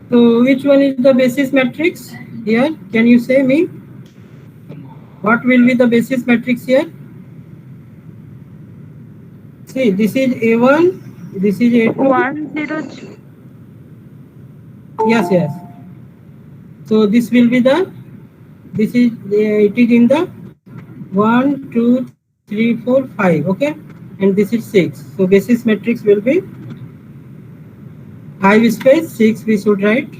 So which one is the basis matrix here? Can you say me? What will be the basis matrix here? See, this is A1, this is A2. 10. Yes, yes. So this will be the, this is, it is in the 1, 2, 3, 4, 5. Okay, and this is 6. So basis matrix will be 5 space 6 we should write.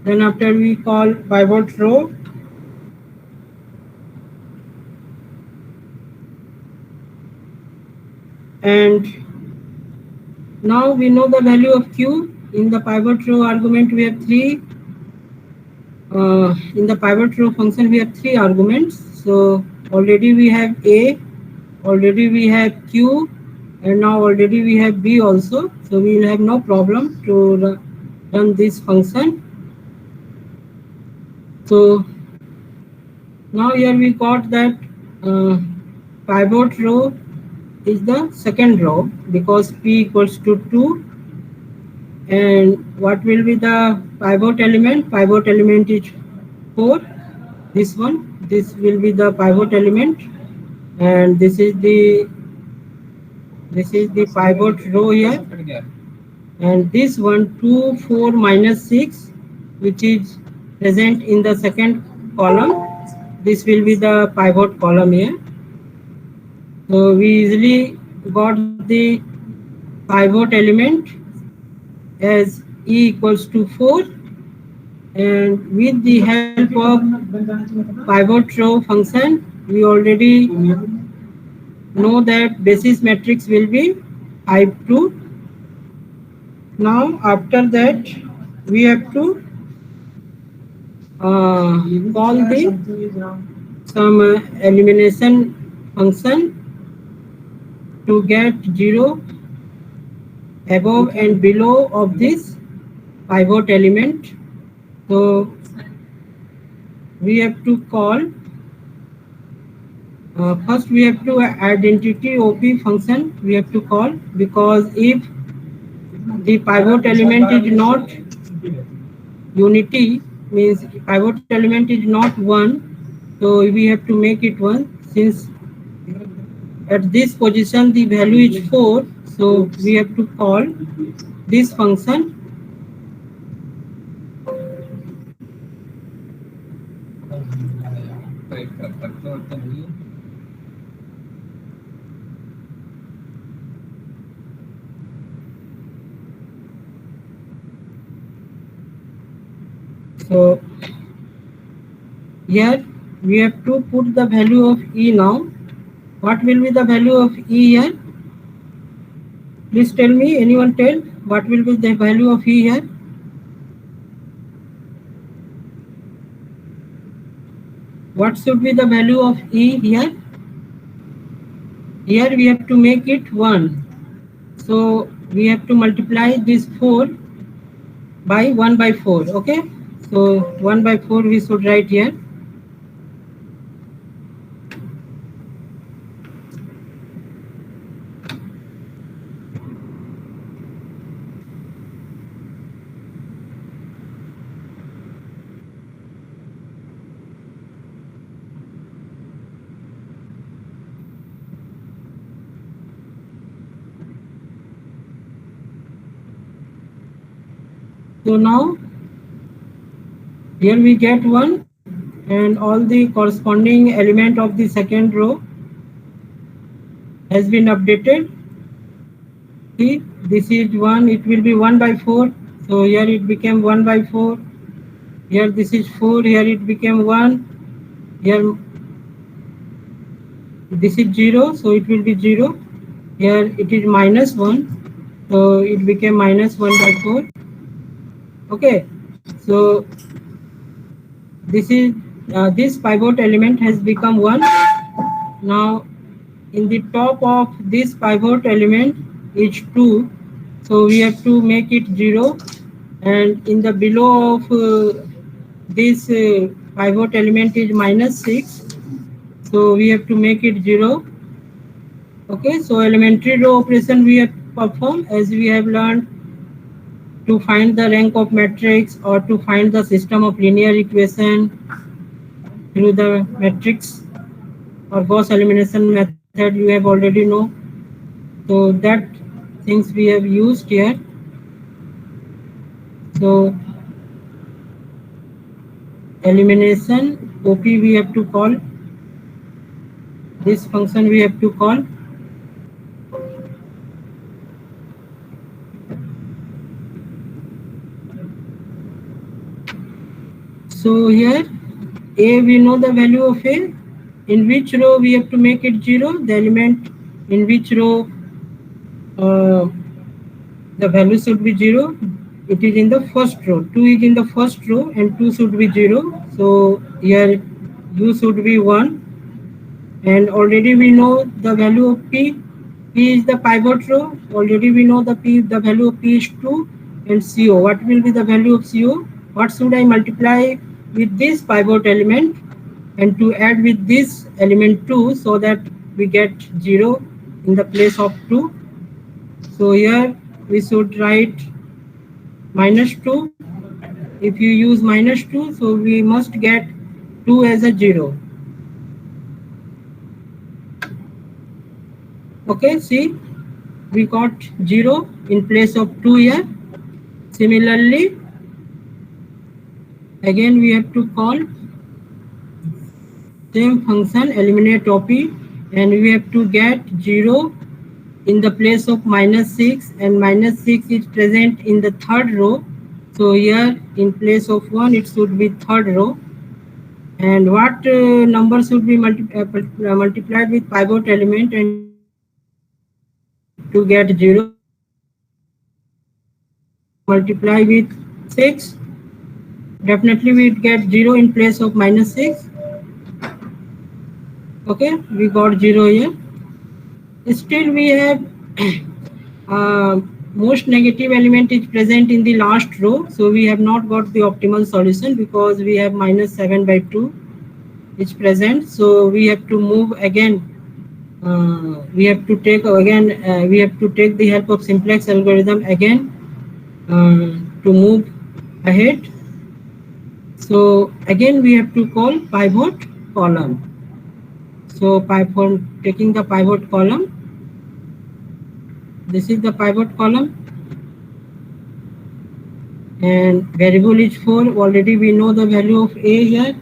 Then after we call pivot row, and now we know the value of q. In the pivot row argument we have 3. In the pivot row function we have 3 arguments. So already we have a, already we have q, and now already we have b also. So we will have no problem to run this function. So now here we got that pivot row is the second row because p equals to 2. And what will be the pivot element? Pivot element is 4. This one, this will be the pivot element, and this is the pivot row here. And this one 2, 4, minus 6, which is present in the second column. This will be the pivot column here. So we easily got the pivot element as e equals to 4, and with the help of pivot row function we already know that basis matrix will be 5, 2. Now after that we have to call the some elimination function to get 0 above and below of this pivot element. So we have to call, first we have to identity op function we have to call, because if the pivot element is not unity, means pivot element is not 1, so we have to make it 1. Since at this position the value is 4, so we have to call this function. So here we have to put the value of e now. What will be the value of e here? Please tell me, anyone tell what will be the value of e here? What should be the value of e here? Here we have to make it 1. So we have to multiply this 4 by 1 by 4. Okay. So 1 by 4 we should write here. So now here we get 1, and all the corresponding element of the second row has been updated. See, this is 1, it will be 1 by 4. So here it became 1 by 4. Here this is 4, here it became 1. Here this is 0, so it will be 0. Here it is minus 1, so it became minus 1 by 4. Okay, so this is this pivot element has become 1. Now in the top of this pivot element is 2, so we have to make it 0, and in the below of this pivot element is minus 6, so we have to make it 0. Okay, so elementary row operation we have performed as we have learned to find the rank of matrix or to find the system of linear equation through the matrix or Gauss elimination method you have already know. So that things we have used here. So elimination OP we have to call, this function we have to call. So here A, we know the value of A. In which row we have to make it 0? The element in which row the value should be 0? It is in the first row. 2 is in the first row and 2 should be 0. So here U should be 1. And already we know the value of P. P is the pivot row. Already we know the value of P is 2. And CO, what will be the value of CO? What should I multiply with this pivot element and to add with this element 2 so that we get 0 in the place of 2. So here we should write -2. If you use -2, so we must get 2 as a 0. Okay, see, we got 0 in place of 2 here. Similarly, again we have to call same function, eliminate OP, and we have to get 0 in the place of -6, and -6 is present in the third row. So here in place of 1 it should be third row. And what number should be multiplied with pivot element and to get 0? Multiply with 6. Definitely we get 0 in place of -6. Okay, we got 0 here. Still we have most negative element is present in the last row, so we have not got the optimal solution because we have -7/2 is present. So we have to move again. We have to take the help of simplex algorithm again to move ahead. So again we have to call pivot column. So for taking the pivot column, this is the pivot column, and variable is 4. Already we know the value of A here.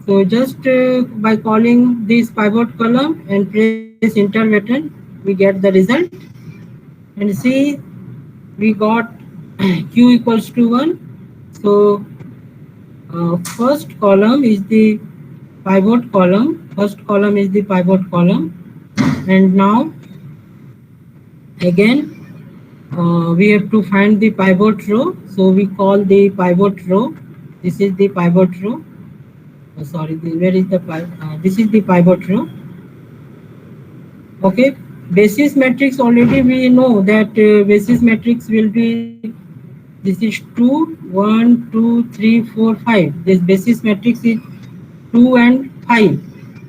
So just by calling this pivot column and press enter button, we get the result. And see, we got Q equals to 1. So first column is the pivot column. First column is the pivot column. And now again we have to find the pivot row. So we call the pivot row. This is the pivot row. Oh, sorry, where is the this is the pivot row. Okay, basis matrix, already we know that basis matrix will be, this is 2, 1, 2, 3, 4, 5. This basis matrix is 2 and 5.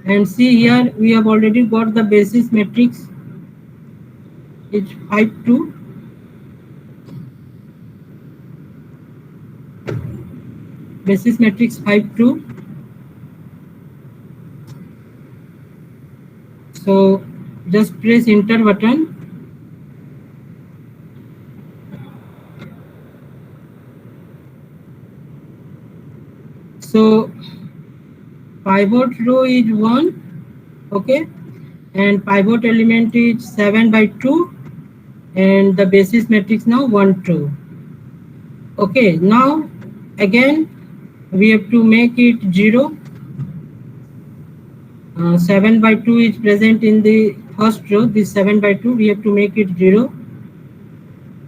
And see here we have already got the basis matrix. It's 5, 2. Basis matrix 5, 2. So just press enter button. So pivot row is 1, okay, and pivot element is 7/2, and the basis matrix now 1, 2. Okay, now again we have to make it 0. 7/2 is present in the first row. This 7/2 we have to make it 0.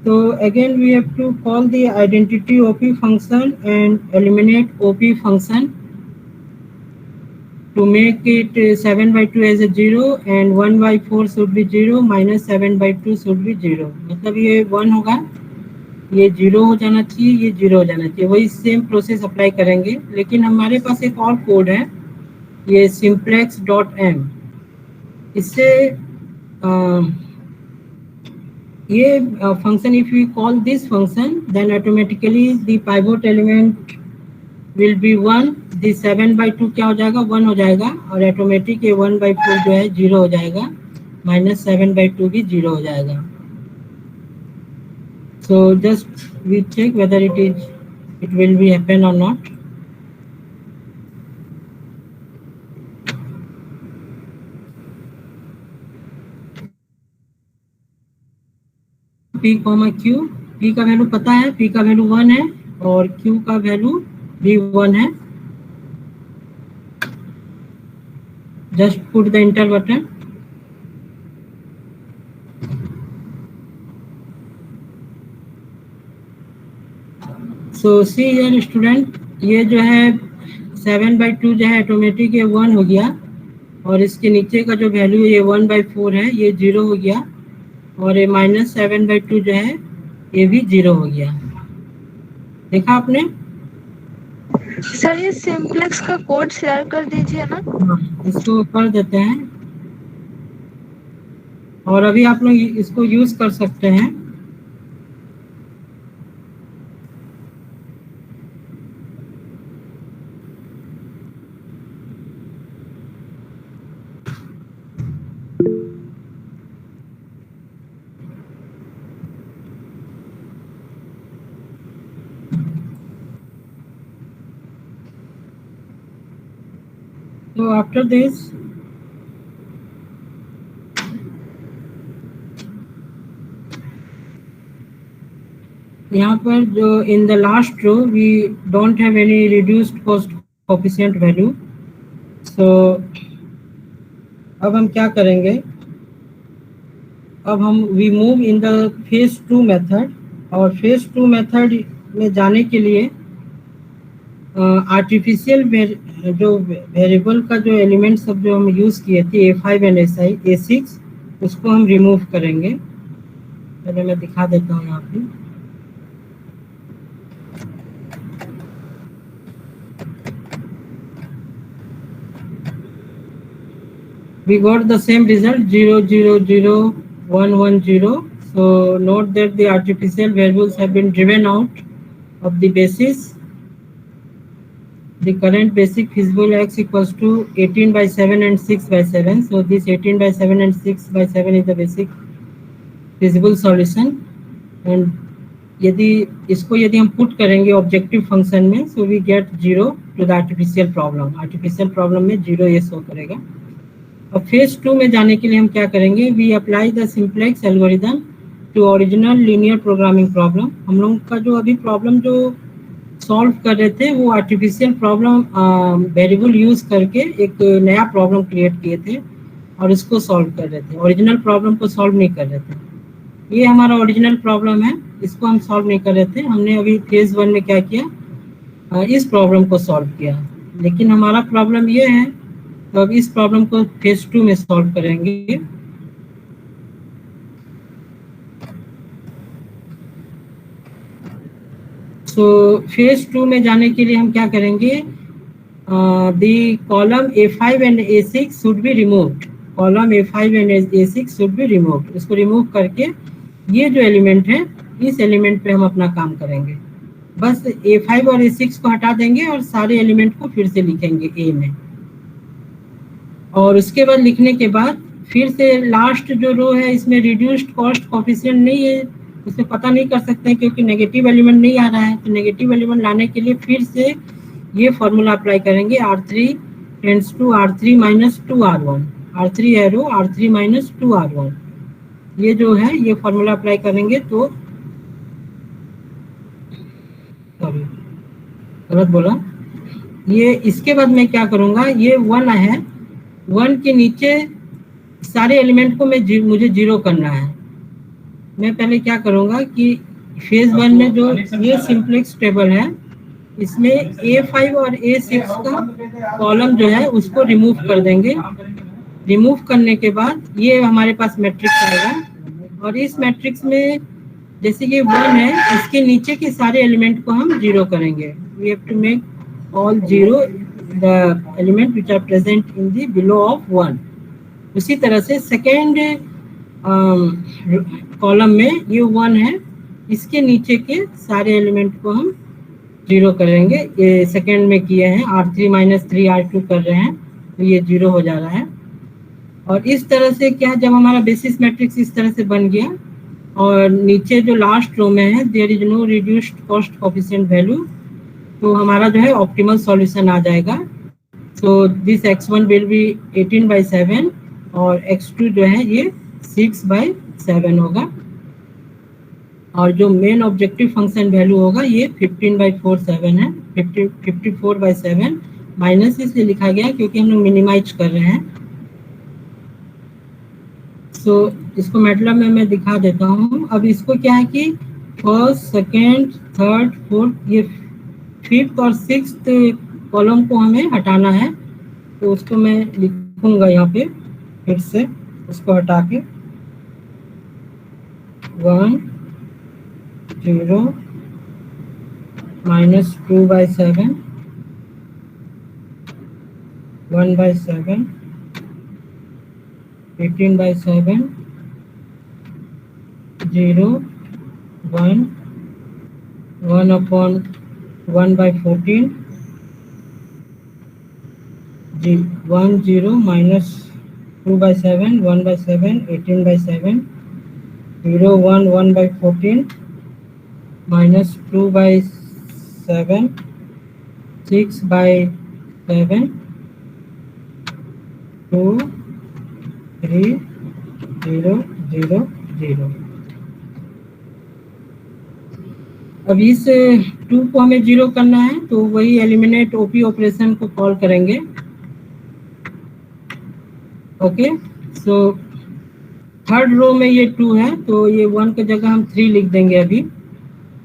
So again we have to call the identity OP function and eliminate OP function to make it 7/2 as a 0 and 1/4 should be 0, -7/2 should be 0. मतलब ये 1 होगा, ये 0 हो जाना चाहिए, ये 0 हो जाना चाहिए. वही सेम प्रोसेस अप्लाई करेंगे, लेकिन हमारे पास एक और कोड है, ये simplex.m. इससे ये function, if we call this function, then automatically the pivot element will be 1. the 7/2 क्या हो जाएगा, 1 हो जाएगा, और ऑटोमेटिक ये 1/4 जो है 0 हो जाएगा, -7/2 भी 0 हो जाएगा. So just we check whether it will be happen or not. P, Q. P का वैल्यू पता है, P का वैल्यू 1 है और Q का वैल्यू भी 1 है. Just put the enter button. So see here student, ये जो है 7/2 जो है ऑटोमेटिक ये 1 हो गया, और इसके नीचे का जो वैल्यू ये 1/4 है ये 0 हो गया, और ये -7/2 जो है ये भी 0 हो गया. देखा आपने? सर ये सिंप्लेक्स का कोड शेयर कर दीजिए ना. इसको कर देते हैं, और अभी आप लोग इसको यूज कर सकते हैं. So after this, यहाँ पर जो in the last row we don't have any reduced cost coefficient value. So अब हम क्या करेंगे, अब हम we move in the phase 2 method, और phase 2 method में जाने के लिए आर्टिफिशियल जो वेरिएबल का जो एलिमेंट सब जो हम यूज़ किए थे A5 एंड A6, उसको हम रिमूव करेंगे. पहले मैं दिखा देता हूँ यहाँ पे. We got the same result 0 0 0 1 1 0. So note that the artificial variables have been driven out of the basis. The current basic feasible x equals to 18/7 and 6/7. So this 18/7 and 6/7 is the basic feasible solution. And यदि हम put करेंगे objective function में, so we get 0 to the artificial problem. Artificial problem में 0 ये show करेगा. अब phase 2 में जाने के लिए हम क्या करेंगे, we apply the simplex algorithm to original linear programming problem. हम लोग का जो अभी प्रॉब्लम जो सॉल्व कर रहे थे वो आर्टिफिशियल प्रॉब्लम वेरिएबल यूज करके एक नया प्रॉब्लम क्रिएट किए थे और इसको सॉल्व कर रहे थे. ओरिजिनल प्रॉब्लम को सॉल्व नहीं कर रहे थे. ये हमारा ओरिजिनल प्रॉब्लम है, इसको हम सॉल्व नहीं कर रहे थे. हमने अभी फेज 1 में क्या किया, इस प्रॉब्लम को सॉल्व किया. लेकिन हमारा प्रॉब्लम ये है, तो अब इस प्रॉब्लम को फेज 2 में सॉल्व करेंगे. सो फेज 2 में जाने के लिए हम क्या करेंगे, the column A5 and A6 should be removed. Column A5 and A6 should be removed. इसको रिमूव करके ये जो एलिमेंट है, इस एलिमेंट पे हम अपना काम करेंगे. बस A5 और A6 को हटा देंगे और सारे एलिमेंट को फिर से लिखेंगे A में. और उसके बाद लिखने के बाद फिर से लास्ट जो रो है इसमें रिड्यूस्ड कॉस्ट कोफिशिएंट नहीं है, उसे पता नहीं कर सकते हैं क्योंकि नेगेटिव एलिमेंट नहीं आ रहा है. तो नेगेटिव एलिमेंट लाने के लिए फिर से ये फॉर्मूला अप्लाई करेंगे, R3 tends to R3 minus 2R1. R3 arrow R3 minus 2R1. ये जो है ये फॉर्मूला अप्लाई करेंगे. तो सॉरी गलत बोला, ये इसके बाद मैं क्या करूँगा, ये 1 है, 1 के नीचे सारे एलिमेंट को मुझे 0 करना है. मैं पहले क्या करूँगा कि फेज 1 में जो ये सिंप्लेक्स टेबल है इसमें A5 और A6 का कॉलम जो है उसको रिमूव कर देंगे. रिमूव करने के बाद ये हमारे पास मैट्रिक्स आएगा, और इस मैट्रिक्स में जैसे ये 1 है, इसके नीचे के सारे एलिमेंट को हम 0 करेंगे. We have to make all 0 the element which are present in the below of 1. उसी तरह से सेकेंड कॉलम में ये 1 है, इसके नीचे के सारे एलिमेंट को हम 0 करेंगे। ये सेकेंड में किए हैं, R3 माइनस 3R2 कर रहे हैं, तो ये 0 हो जा रहा है। और इस तरह से क्या, जब हमारा बेसिस मैट्रिक्स इस तरह से बन गया और नीचे जो लास्ट रो में है there is no reduced cost coefficient value, तो हमारा जो है ऑप्टिमल सॉल्यूशन आ जाएगा। So this x1 will be 18/7 और x2 जो है ये 6/7 होगा। और जो मेन ऑब्जेक्टिव फंक्शन वैल्यू होगा ये 15/47 है, 54/7 माइनस इसलिए लिखा गया क्योंकि हम लोग मिनिमाइज कर रहे हैं। सो इसको मैटलब में मैं दिखा देता हूँ। अब इसको क्या है कि फर्स्ट, सेकेंड, थर्ड, फोर्थ, ये फिफ्थ और सिक्स्थ कॉलम को हमें हटाना है, तो उसको मैं लिखूंगा यहाँ पे फिर से, उसको हटा के 1 0 माइनस 2/7 1/7 18/7 0 1 1/14 1 0 माइनस 2/7 1/7 18/7 0 1 1/14 माइनस 2/7 6/7 2 3 0 0 0। अब इस 2 को हमें 0 करना है, तो वही एलिमिनेट ओपी ऑपरेशन को कॉल करेंगे। ओके, सो थर्ड रो में ये 2 है, तो ये 1 की जगह हम 3 लिख देंगे अभी।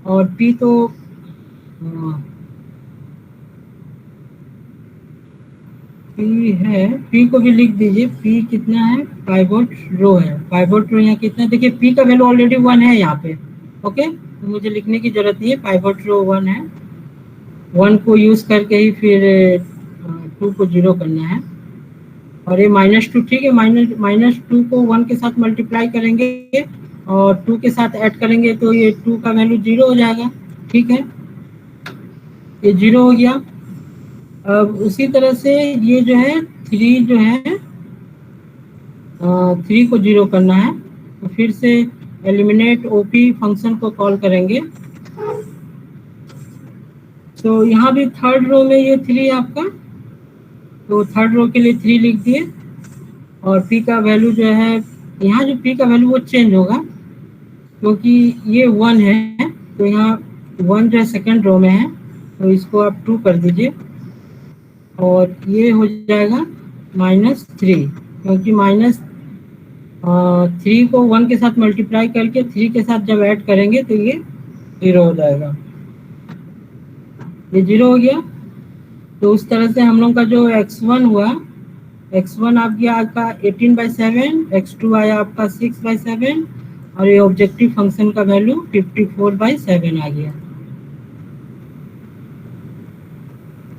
और पी तो पी है, पी को भी लिख दीजिए। पी कितना है, पाइवोट रो है। पाइवोट रो यहाँ कितना है, देखिए पी का वैल्यू ऑलरेडी 1 है यहाँ पे। ओके, तो मुझे लिखने की जरूरत नहीं है, पाइवोट रो 1 है। 1 को यूज करके ही फिर 2 को 0 करना है। और ये -2 ठीक है, -2 को 1 के साथ मल्टीप्लाई करेंगे और 2 के साथ ऐड करेंगे तो ये 2 का वैल्यू 0 हो जाएगा। ठीक है, ये 0 हो गया। अब उसी तरह से ये जो है 3 जो है 3 को 0 करना है, तो फिर से एलिमिनेट ओपी फंक्शन को कॉल करेंगे। तो यहाँ भी थर्ड रो में ये 3 है आपका, तो थर्ड रो के लिए 3 लिख दिए। और पी का वैल्यू जो है, यहाँ जो पी का वैल्यू वो चेंज होगा क्योंकि ये 1 है, तो यहाँ 1 जो है सेकेंड रो में है, तो इसको आप 2 कर दीजिए और ये हो जाएगा -3, क्योंकि -3 को 1 के साथ मल्टीप्लाई करके 3 के साथ जब ऐड करेंगे तो ये 0 हो जाएगा। ये 0 हो गया। तो उस तरह से हम लोग का जो x1 हुआ, x1 आपका 18/7, x2 आया आपका 6/7 और ये ऑब्जेक्टिव फंक्शन का वैल्यू 54/7 आ गया।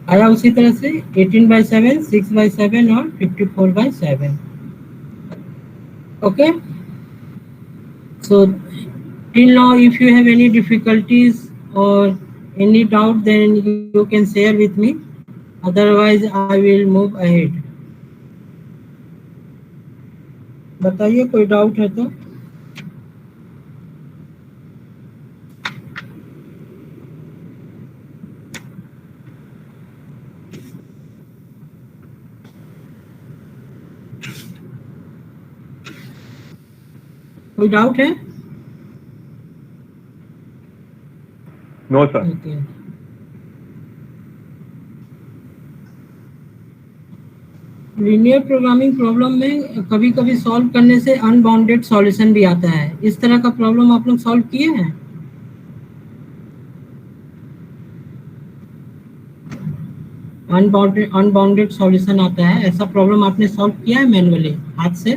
आया उसी तरह से 18/7, 6/7 और 54/7। Okay, so till now if you have any difficulties or any doubt then you can share with me, otherwise I will move ahead. बताइए कोई डाउट है तो। कोई डाउट है? No sir. Okay, linear programming problem में कभी कभी solve करने से अनबाउंडेड सॉल्यूशन भी आता है। इस तरह का प्रॉब्लम आप लोग सॉल्व किए हैं? अनबाउंडेड सॉल्यूशन आता है, ऐसा प्रॉब्लम आपने सॉल्व किया है मैन्युअली हाथ से?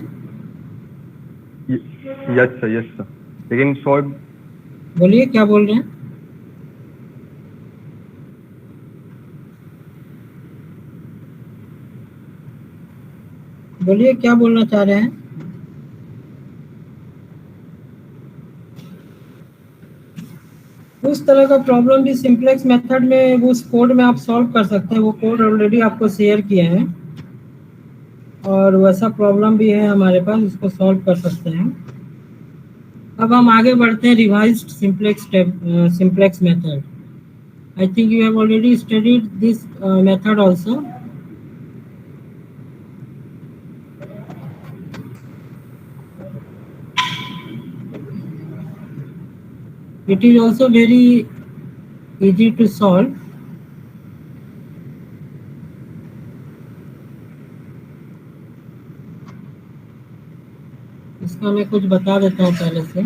यस सर, लेकिन सॉल्व। बोलिए क्या बोल रहे हैं? बोलिए क्या बोलना चाह रहे हैं? उस तरह का प्रॉब्लम भी सिंप्लेक्स मेथड में उस कोड में आप सॉल्व कर सकते हैं। वो कोड ऑलरेडी आपको शेयर किए हैं और वैसा प्रॉब्लम भी है हमारे पास, उसको सॉल्व कर सकते हैं। अब हम आगे बढ़ते हैं revised simplex method. I think you have already studied this method also. It is also very easy to solve. इसका मैं कुछ बता देता हूँ पहले से।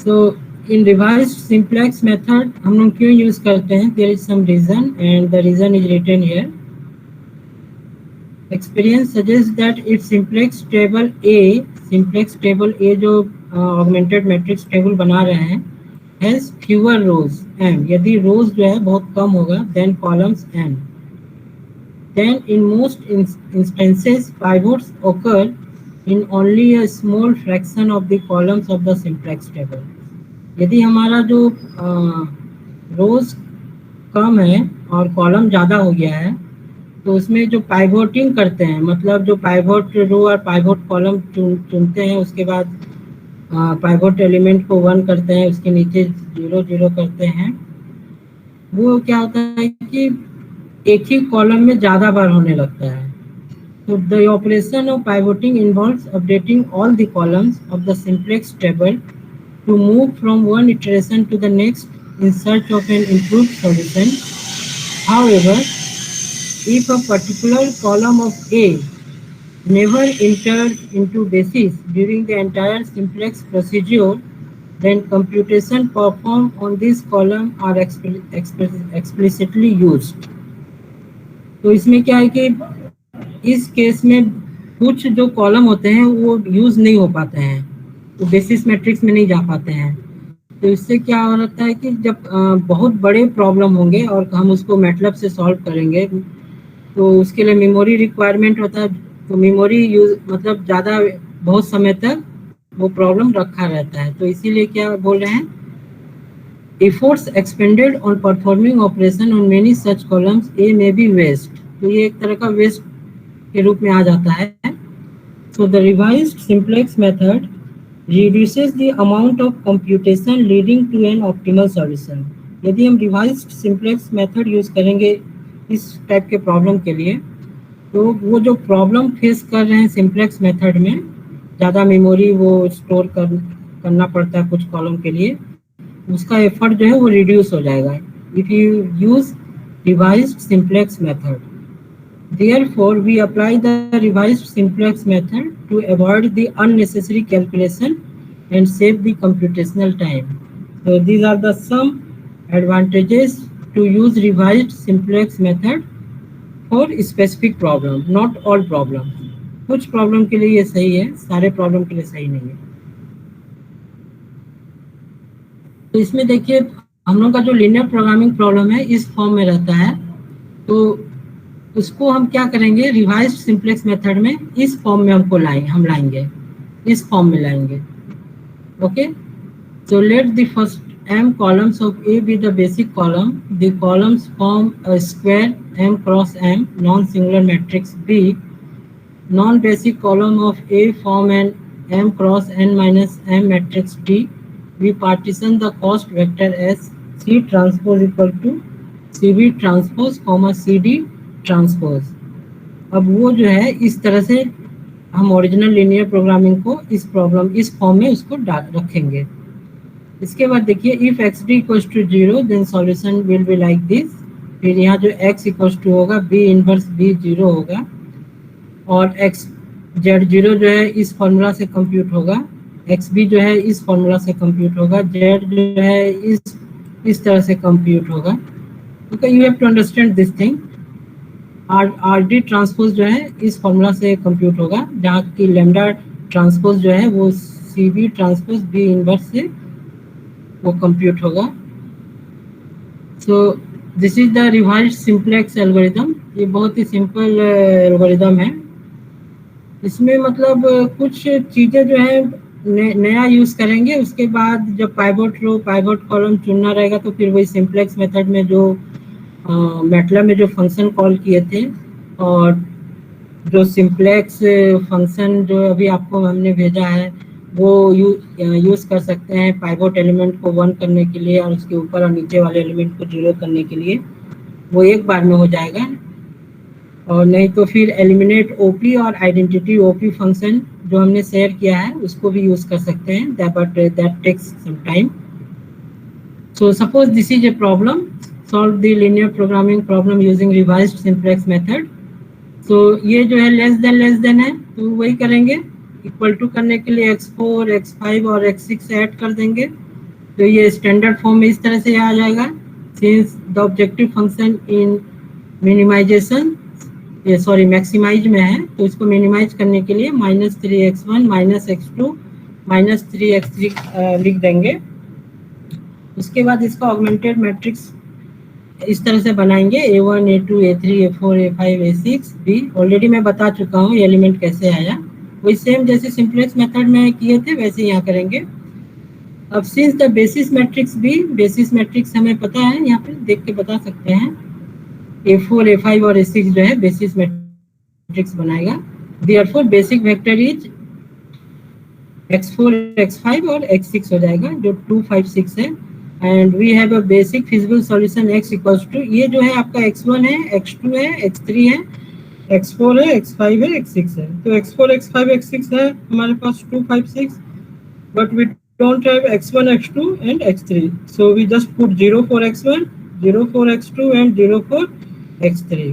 So in revised simplex method हम लोग क्यों यूज करते हैं? There is some reason and the reason is written here. Experience suggests that if simplex table A जो augmented matrix table बना रहे हैं has fewer rows m, यदि rows जो है बहुत कम होगा then columns n, then in most instances pivots occur in only a small fraction of the columns of the simplex table. यदि हमारा जो रोज कम है और कॉलम ज़्यादा हो गया है तो उसमें जो पाइवोटिंग करते हैं, मतलब जो पाइवोट रो और पाइवोट कॉलम चुनते हैं, उसके बाद पाइवोट एलिमेंट को 1 करते हैं, उसके नीचे 0 0 करते हैं, वो क्या होता है कि एक ही कॉलम में ज़्यादा बार होने लगता है। तो the operation of pivoting involves updating all the columns of the simplex table to move from one iteration to the next in search of an improved solution. However, if a particular column of A never enters into basis during the entire simplex procedure, then computation performed on this column are explicitly used. तो इसमें क्या है कि इस case में कुछ जो column होते हैं वो यूज नहीं हो पाते हैं, तो बेसिस मैट्रिक्स में नहीं जा पाते हैं। तो इससे क्या हो रहा है कि जब बहुत बड़े प्रॉब्लम होंगे और हम उसको मैटलब से सॉल्व करेंगे तो उसके लिए मेमोरी रिक्वायरमेंट होता है, तो मेमोरी यूज मतलब ज़्यादा बहुत समय तक वो प्रॉब्लम रखा रहता है। तो इसीलिए क्या बोल रहे हैं, efforts expended on performing operation on many such columns a may be waste, तो ये एक तरह का वेस्ट के रूप में आ जाता है। So the revised simplex method reduces the amount of computation leading to an optimal solution. यदि हम रिवाइज्ड सिंप्लेक्स मेथड यूज करेंगे इस टाइप के प्रॉब्लम के लिए, तो वो जो प्रॉब्लम फेस कर रहे हैं सिंप्लेक्स मेथड में, ज़्यादा मेमोरी वो स्टोर करना पड़ता है कुछ कॉलम के लिए, उसका एफर्ट जो है वो रिड्यूस हो जाएगा if you use revised simplex method. Therefore, we apply the revised simplex method to avoid the unnecessary calculation and save the computational time. So these are the some advantages to use revised simplex method for specific problem, not all problem. कुछ problem के लिए ये सही है, सारे problem के लिए सही नहीं है। तो इसमें देखिए हम लोग का जो लीनियर प्रोग्रामिंग प्रॉब्लम है इस फॉर्म में रहता है, तो उसको हम क्या करेंगे, रिवाइज्ड सिंप्लेक्स मेथड में इस फॉर्म में हम लाएंगे, इस फॉर्म में लाएंगे। Okay, so let the first m columns of A be the basic column. The columns form a square m cross m non-singular matrix B. Non-basic column of A form an m cross n minus m matrix D. We partition the cost vector as C transpose equal to CB transpose comma CD transpose. अब वो जो है इस तरह से हम original linear programming को इस फॉर्म में उसको रखेंगे। इसके बाद देखिए if x D equals to 0 then solution will be like this. फिर यहाँ जो x इक्वल्स टू होगा b इनवर्स b 0 होगा और x z0 जो है इस फॉर्मूला से कंप्यूट होगा, xb जो है इस फॉर्मूला से कंप्यूट होगा, z जो है इस तरह से कंप्यूट होगा। Okay, you have to understand this thing. R D transpose जो है इस फॉर्मूला से कंप्यूट होगा, जहाँ की लेमडा ट्रांसपोज जो है वो C B transpose B inverse से वो कंप्यूट होगा। So this is the revised simplex algorithm. ये बहुत ही सिंपल एल्गोरिथम है इसमें मतलब कुछ चीज़ें जो है नया यूज़ करेंगे। उसके बाद जब पाइवोट रो पाइवोट कॉलम चुनना रहेगा तो फिर वही सिंप्लेक्स मेथड में जो मैटलैब में जो फंक्शन कॉल किए थे, और जो सिंप्लेक्स फंक्शन जो अभी आपको हमने भेजा है वो यूज़ कर सकते हैं पाइवोट एलिमेंट को 1 करने के लिए और उसके ऊपर और नीचे वाले एलिमेंट को 0 करने के लिए। वो एक बार में हो जाएगा। और नहीं तो फिर एलिमिनेट ओपी और आइडेंटिटी ओपी फंक्शन जो हमने शेयर किया है उसको भी यूज़ कर सकते हैं, but that takes some time. So suppose this is a problem, solve the linear programming problem using revised simplex method. So ये जो है लेस देन है तो वही करेंगे, इक्वल टू करने के लिए x4, x5 और x6 ऐड कर देंगे। तो ये स्टैंडर्ड फॉर्म में इस तरह से आ जाएगा। Since the objective function in minimization sorry maximize में है तो इसको मिनिमाइज करने के लिए -3x1 -x2 -3x3 लिख देंगे। उसके बाद इसका ऑगमेंटेड मैट्रिक्स इस तरह से बनाएंगे A1 A2 A3 A4 A5 A6 B। Already मैं बता चुका हूँ ये एलिमेंट कैसे आया, वही सेम जैसे सिंप्लेक्स मेथड में किए थे वैसे यहाँ करेंगे। अब since the basis matrix B, basis matrix हमें पता है, यहाँ पे देख के बता सकते हैं A4 A5 और A6 जो है बेसिस मैट्रिक्स बनाएगा। Therefore basic vector is x4 x5 और x6 हो जाएगा जो 2 5 6 है। And we have a basic feasible solution x equals to, ये जो है आपका x1 है x2 है x3 है x4 है x5 है x6 है। तो x4 x5 x6 है हमारे पास 2 5 6, but we don't have x1 x2 and x3, so we just put 0 for x1 0 for x2 and 0 for x3,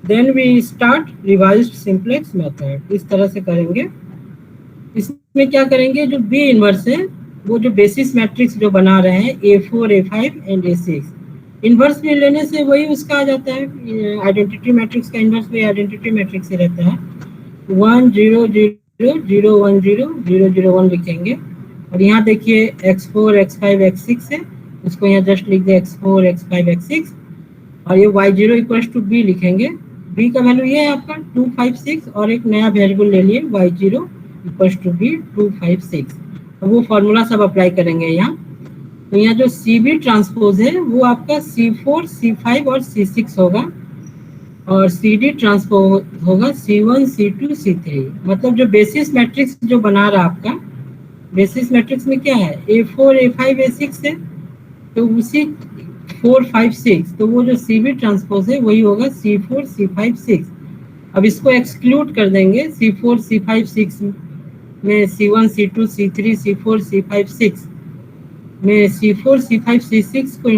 then we start revised simplex method। इस तरह से करेंगे। इसमें क्या करेंगे, जो बी इनवर्स है वो जो बेसिस मैट्रिक्स जो बना रहे हैं A4 A5 and A6, inverse में लेने से वही उसका आ जाता है आइडेंटिटी मैट्रिक्स का इनवर्स भी आइडेंटिटी मैट्रिक्स ही रहता है। 1 0 0 0 1 0 0 0 1 लिखेंगे। और यहाँ देखिए x4 x5 x6 है, उसको यहाँ जस्ट लिख दे x4 x5 x6 और ये y0 इक्वल्स टू b लिखेंगे। b का वैल्यू ये है आपका 2 5 6 और एक नया वेरिएबल ले लिए y0 इक्वल्स टू b 2 5 6। अब वो फॉर्मूला सब अप्लाई करेंगे यहाँ। तो यहाँ जो CB ट्रांसपोज है वो आपका C4 C5 और C6 होगा और CD ट्रांसपोज होगा C1 C2 C3। मतलब जो बेसिस मैट्रिक्स जो बना रहा आपका, बेसिस मैट्रिक्स में क्या है A4 A5 A6 है तो उसी 4 5 6, तो वो जो CB ट्रांसपोज है वही होगा C4 C5 6। अब इसको एक्सक्लूड कर देंगे, C4 C5 6 में C1 C2 C3 C4 C5 6 में C4 C5 C6 को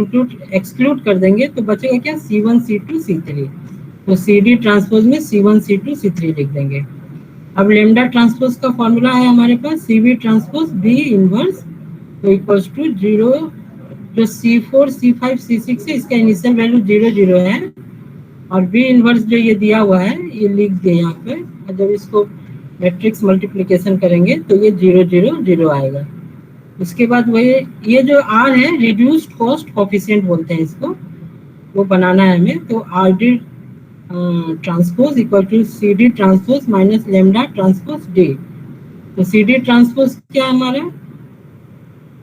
एक्सक्लूड कर देंगे तो बचेगा क्या C1 C2 C3। तो CD ट्रांसपोज में C1 C2 C3 लिख देंगे। अब लेमडा ट्रांसपोज का फॉर्मूला है हमारे पास CB ट्रांसपोज B इनवर्स तो इक्वल्स टू 0, जो C4 C5 C6 है इसका इनिशियल वैल्यू 0 0 है और B इनवर्स जो ये दिया हुआ है ये लिख दिए यहाँ पे। और जब इसको मैट्रिक्स मल्टीप्लिकेशन करेंगे तो ये 0 0 0 आएगा। उसके बाद वही ये जो R है रिड्यूस्ड कॉस्ट कोफिशिएंट बोलते हैं इसको, वो बनाना है हमें। तो RD transpose equal to CD transpose minus lambda transpose D। तो CD ट्रांसपोज क्या है हमारा,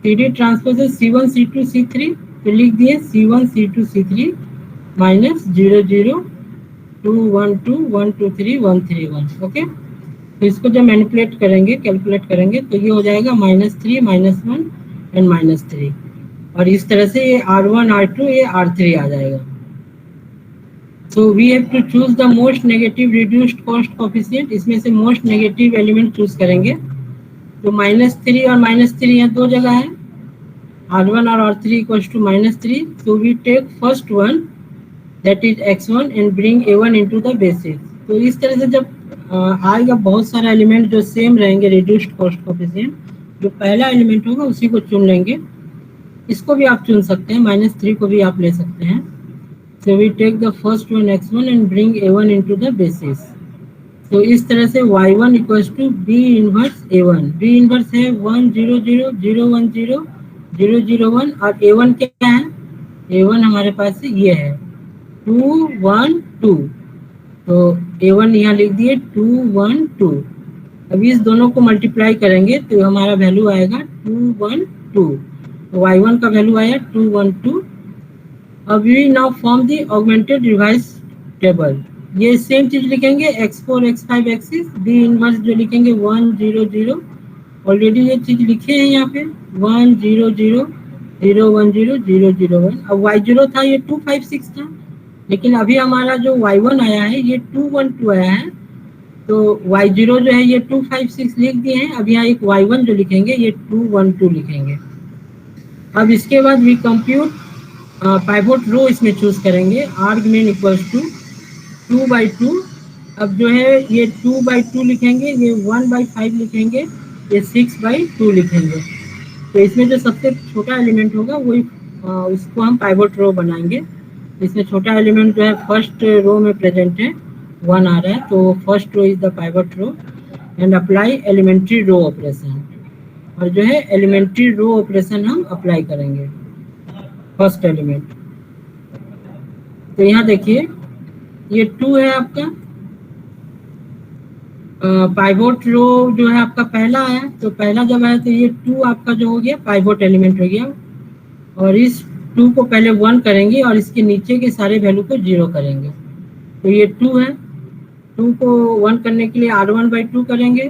CD ट्रांसपोज है C1 C2 C3 तो लिख दिए C1 C2 C3 minus 0 0 2 1 2 1 2 3 1 3 1। Okay, तो इसको जब मैनिपुलेट करेंगे कैलकुलेट करेंगे तो ये हो जाएगा -3 -1 एंड -3 और इस तरह से ये R1 R2 ये R3 आ जाएगा। So we have to choose the most negative reduced cost coefficient, इसमें से मोस्ट नेगेटिव एलिमेंट चूज करेंगे। तो -3 और -3 यहाँ दो जगह है, R1 और R3 equals to -3। So we take first one that is x1 and bring A1 into the basis. तो इस तरह से जब आएगा बहुत सारा एलिमेंट जो सेम रहेंगे रिड्यूस्ड कॉस्ट कोफिशिएंट, जो पहला एलिमेंट होगा उसी को चुन लेंगे। इसको भी आप चुन सकते हैं, -3 को भी आप ले सकते हैं। So we take the first one x1 and bring A1 into the basis. तो इस तरह से y1 equals to B inverse A1। B inverse है 1 0 0 0 1 0 0 0 1 और A1 क्या है, A1 हमारे पास ये है 2 1 2। तो A1 यहाँ लिख दिए 2 1 2 अभी इस दोनों को मल्टीप्लाई करेंगे तो हमारा वैल्यू आएगा 212, y1 का वैल्यू आया 212। अब we now form the augmented revise table. ये सेम चीज लिखेंगे x4 x5 x6, B inverse जो लिखेंगे 1 0 0, ऑलरेडी ये चीज लिखे हैं यहाँ पे 1 0 0 0 1 0 0 0 1। अब y0 था ये 256 था, लेकिन अभी हमारा जो y1 आया है ये 212 आया है, तो y0 जो है ये 256 लिख दिए हैं। अब यहाँ एक y1 जो लिखेंगे ये 212 लिखेंगे। अब इसके बाद वी कंप्यूट पाइवोट रो इसमें चूज करेंगे, आर्गमेन इक्वल्स टू 2/2। अब जो है ये 2/2 लिखेंगे, ये 1/5 लिखेंगे, ये 6/2 लिखेंगे। तो इसमें जो सबसे छोटा एलिमेंट होगा वही उसको हम पाइवोट रो बनाएंगे। इसमें छोटा एलिमेंट जो है फर्स्ट रो में प्रेजेंट है, 1 आ रहा है, तो first row is the pivot row and apply elementary row operation. और जो है एलिमेंट्री रो ऑपरेशन हम अप्लाई करेंगे फर्स्ट एलिमेंट। तो यहाँ देखिए ये 2 है आपका, पाइवोट रो जो है आपका पहला आया, तो पहला जब आया तो ये 2 आपका जो हो गया पाइवोट एलिमेंट हो गया। और इस 2 को पहले 1 करेंगे और इसके नीचे के सारे वैल्यू को 0 करेंगे। तो ये 2 है, 2 को 1 करने के लिए R1/2 करेंगे,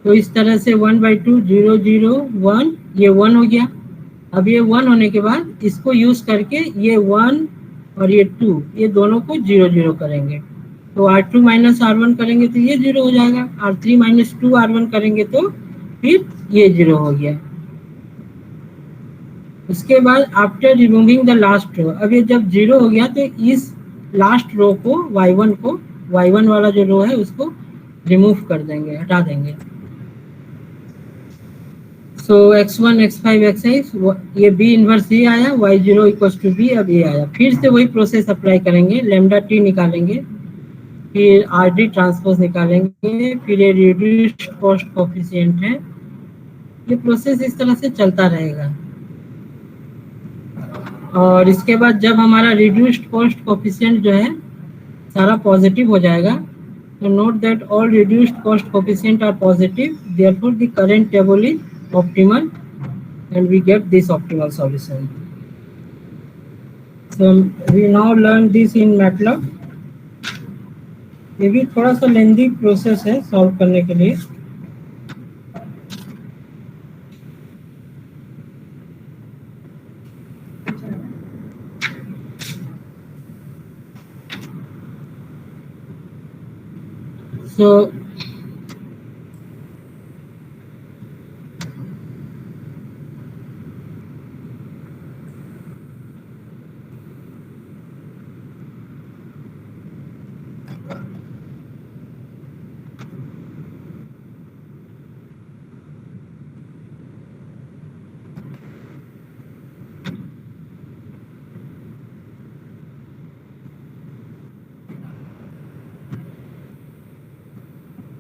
तो इस तरह से 1/2 0 0 1, ये 1 हो गया। अब ये 1 होने के बाद इसको यूज करके ये 1 और ये 2 ये दोनों को 0 0 करेंगे, तो R2 माइनस R1 करेंगे तो ये 0 हो जाएगा, R3 माइनस 2 R1 करेंगे तो फिर ये 0 हो गया। उसके बाद after removing the last row, अब ये जब 0 हो गया तो इस लास्ट रो को y1 वाला जो रो है उसको रिमूव कर देंगे, हटा देंगे। सो x1 x5 x6 ये b इनवर्स ये आया, y0 इक्वल्स टू b, अब ये आया। फिर से वही प्रोसेस अप्लाई करेंगे, लैम्डा t निकालेंगे, फिर RD ट्रांसपोज निकालेंगे, फिर ये रिड्यूस्ड कॉस्ट कोफिशिएंट है। ये प्रोसेस इस तरह से चलता रहेगा। और इसके बाद जब हमारा रिड्यूस्ड कॉस्ट कोफिशिएंट जो है सारा पॉजिटिव हो जाएगा, तो note that all reduced cost coefficient are positive, therefore the current table is optimal and we get this optimal solution. So we now learn this in MATLAB. ये भी थोड़ा सा लेंदी प्रोसेस है सॉल्व करने के लिए। So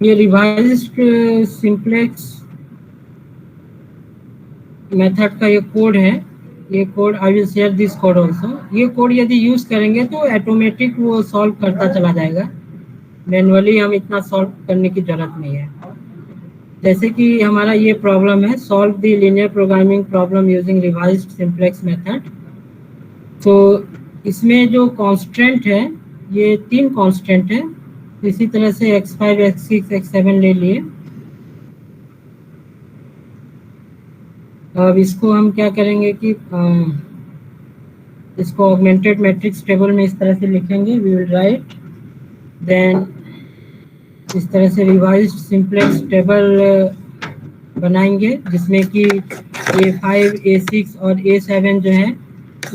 ये revised simplex method का ये कोड है, ये code I will share this code also. ये कोड यदि यूज करेंगे तो ऑटोमेटिक वो सॉल्व करता चला जाएगा, मैनुअली हम इतना सॉल्व करने की जरूरत नहीं है। जैसे कि हमारा ये प्रॉब्लम है, solve the linear programming problem using revised simplex method. तो इसमें जो कांस्टेंट है ये 3 कांस्टेंट है, इसी तरह से x5 x6 x7 ले लिए। अब इसको हम क्या करेंगे कि इसको ऑगमेंटेड मैट्रिक्स टेबल में इस तरह से लिखेंगे, वी विल राइट देन इस तरह से रिवाइज्ड सिंप्लेक्स टेबल बनाएंगे, जिसमें कि A5 A6 और A7 जो है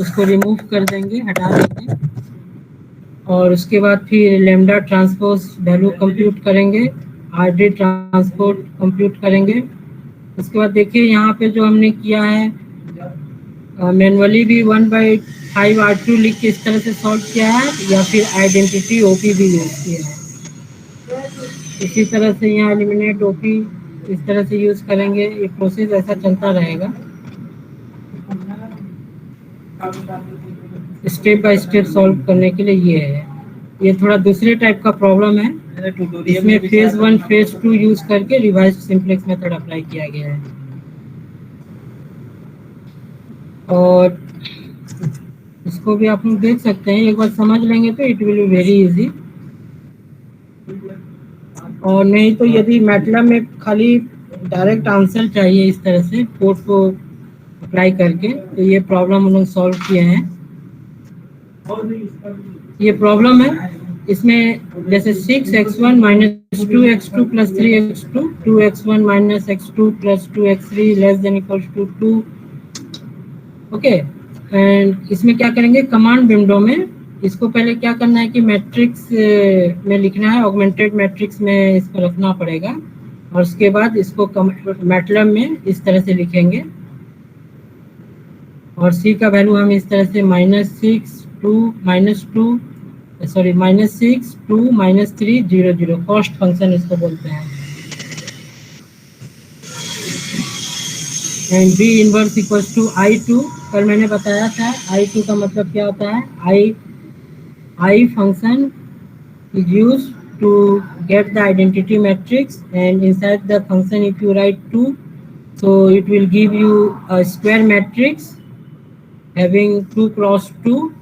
उसको रिमूव कर देंगे, हटा देंगे। और उसके बाद फिर लैम्डा ट्रांसपोज वैल्यू कंप्यूट करेंगे, RD ट्रांसपोर्ट कंप्यूट करेंगे। उसके बाद देखिए यहाँ पे जो हमने किया है मैनुअली भी 1/5 R2 लिख के इस तरह से सॉल्व किया है, या फिर आइडेंटिटी OP भी यूज किया है। इसी तरह से यहाँ एलिमिनेट OP इस तरह से यूज करेंगे। ये प्रोसेस ऐसा चलता रहेगा, स्टेप बाय स्टेप सॉल्व करने के लिए ये है। ये थोड़ा दूसरे टाइप का प्रॉब्लम है, इसमें फेज 1 फेज 2 यूज करके रिवाइज सिंप्लेक्स मेथड अप्लाई किया गया है। और इसको भी आप लोग देख सकते हैं, एक बार समझ लेंगे तो it will be very easy. और नहीं तो यदि मैटलैब में खाली डायरेक्ट आंसर चाहिए इस तरह से कोड को अप्लाई करके, तो ये प्रॉब्लम हम लोग सॉल्व किए हैं। ये प्रॉब्लम है, इसमें जैसे 6x1 minus 2x2 plus 3x2, 2x1 minus x2 plus 2x3 less than equals to 2। Okay, and इसमें क्या करेंगे, कमांड विंडो में इसको पहले क्या करना है कि मैट्रिक्स में लिखना है, ऑगमेंटेड मैट्रिक्स में इसको रखना पड़ेगा, और उसके बाद इसको मैटलैब में इस तरह से लिखेंगे। और c का वैल्यू हम इस तरह से -6 -2 -3 0 0 कॉस्ट फंक्शन इसको बोलते हैं। And b inverse equals to I2, कल मैंने बताया था I2 का मतलब क्या होता है। I function is used to get the identity matrix, and inside the function if you write 2, so it will give you a square matrix having 2 cross 2,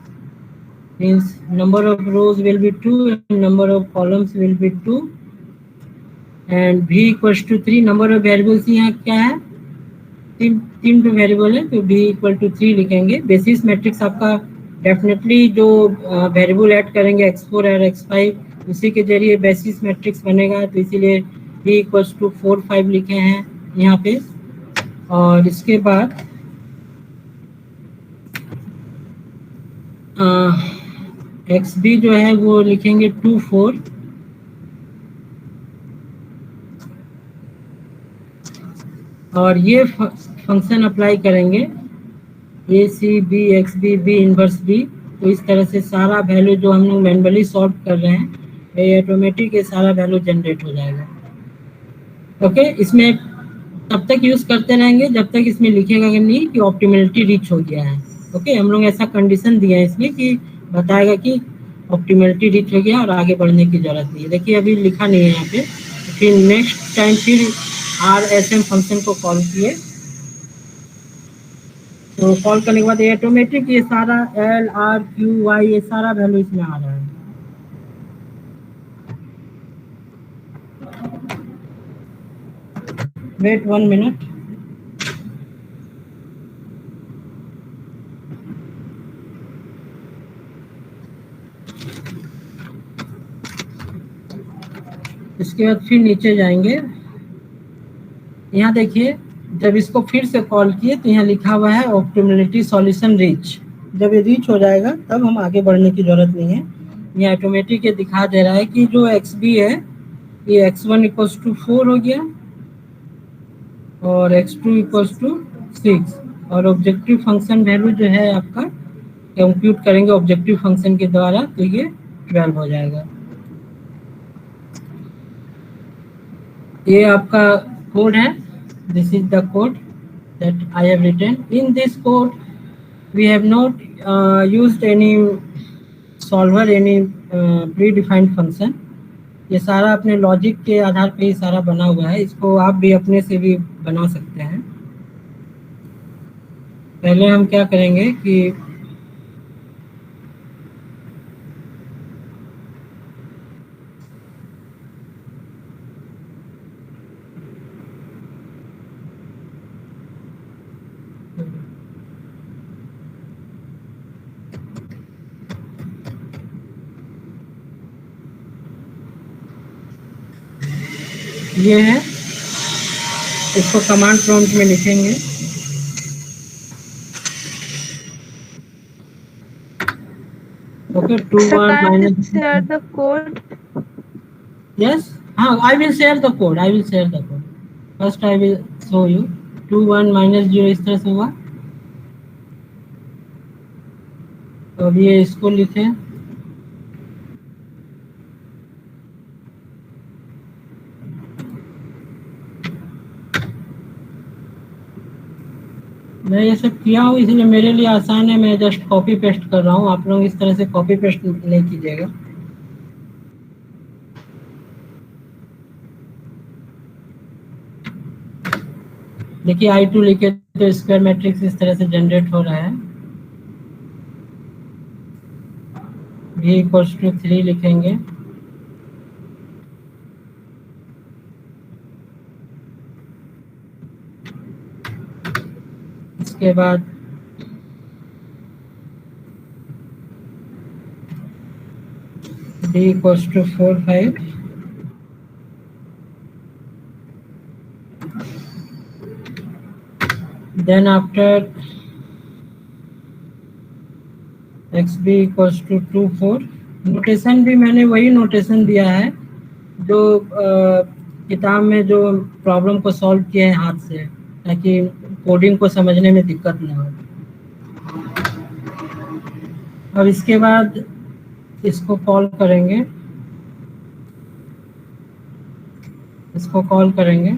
means number of rows will be 2 and number of columns will be 2, and v equals to 3। number of variables यहाँ क्या है, तीन variable है, तो b equal to 3 लिखेंगे। Basis matrix आपका definitely जो variable add करेंगे x4 और x5 उसी के जरिए बेसिस मैट्रिक्स बनेगा, तो इसीलिए b इक्वल्स टू 4 5 लिखे हैं यहाँ पे। और इसके बाद xb जो है वो लिखेंगे 2 4, और ये फंक्शन अप्लाई करेंगे A C B X B B inverse B. तो इस तरह से सारा वैल्यू जो हम लोग मैनुअली सॉल्व कर रहे हैं, ये ऑटोमेटिक ये सारा वैल्यू जनरेट हो जाएगा। ओके, इसमें तब तक यूज़ करते रहेंगे जब तक इसमें लिखेगा कि नहीं कि ऑप्टिमलिटी रीच हो गया है। ओके, हम लोग ऐसा कंडीशन दिया है इसमें कि बताएगा कि ऑप्टिमलिटी रीच हो गया और आगे बढ़ने की ज़रूरत नहीं है। देखिए अभी लिखा नहीं है यहाँ पे, फिर नेक्स्ट टाइम फिर RSM फंक्शन को कॉल किए, तो कॉल करने के बाद ये ऑटोमेटिक ये सारा L R Q Y ये सारा वैल्यू इसमें आ रहा है। Wait 1 minute. इसके बाद फिर नीचे जाएंगे, यहाँ देखिए जब इसको फिर से कॉल किए तो यहाँ लिखा हुआ है ऑप्टिमलिटी सॉल्यूशन रीच। जब ये रीच हो जाएगा तब हम आगे बढ़ने की जरूरत नहीं है। ये ऑटोमेटिक ये दिखा दे रहा है कि जो XB है ये x1 इक्वल्स टू 4 हो गया और x2 इक्वल्स टू 6, और ऑब्जेक्टिव फंक्शन वैल्यू जो है आपका कंप्यूट करेंगे ऑब्जेक्टिव फंक्शन के द्वारा, तो ये 12 हो जाएगा। ये आपका कोड है, this is the code that I have written. In this code we have not used any solver, any predefined function. ये सारा अपने लॉजिक के आधार पे ही सारा बना हुआ है, इसको आप भी अपने से भी बना सकते हैं। पहले हम क्या करेंगे कि ये है, इसको कमांड प्रॉम्प्ट में लिखेंगे। Okay, 2 1 minus share the code. yes, हाँ, I will share the code, I will share the code. First I will show you 2 1 minus 0 इस तरह से हुआ। तो अब ये इसको लिखें, मैं ये सब किया हूँ इसलिए मेरे लिए आसान है, मैं जस्ट कॉपी पेस्ट कर रहा हूँ। आप लोग इस तरह से कॉपी पेस्ट नहीं कीजिएगा। देखिए I2 लिखे तो स्क्वायर मैट्रिक्स इस तरह से जनरेट हो रहा है। V इक्वल्स टू 3 लिखेंगे। इसके बाद D equals to 4 5। Then after XB equals to 2 4। Notation भी मैंने वही नोटेशन दिया है जो किताब में जो प्रॉब्लम को सॉल्व किए हैं हाथ से, ताकि कोडिंग को समझने में दिक्कत ना हो। अब इसके बाद इसको कॉल करेंगे, इसको कॉल करेंगे।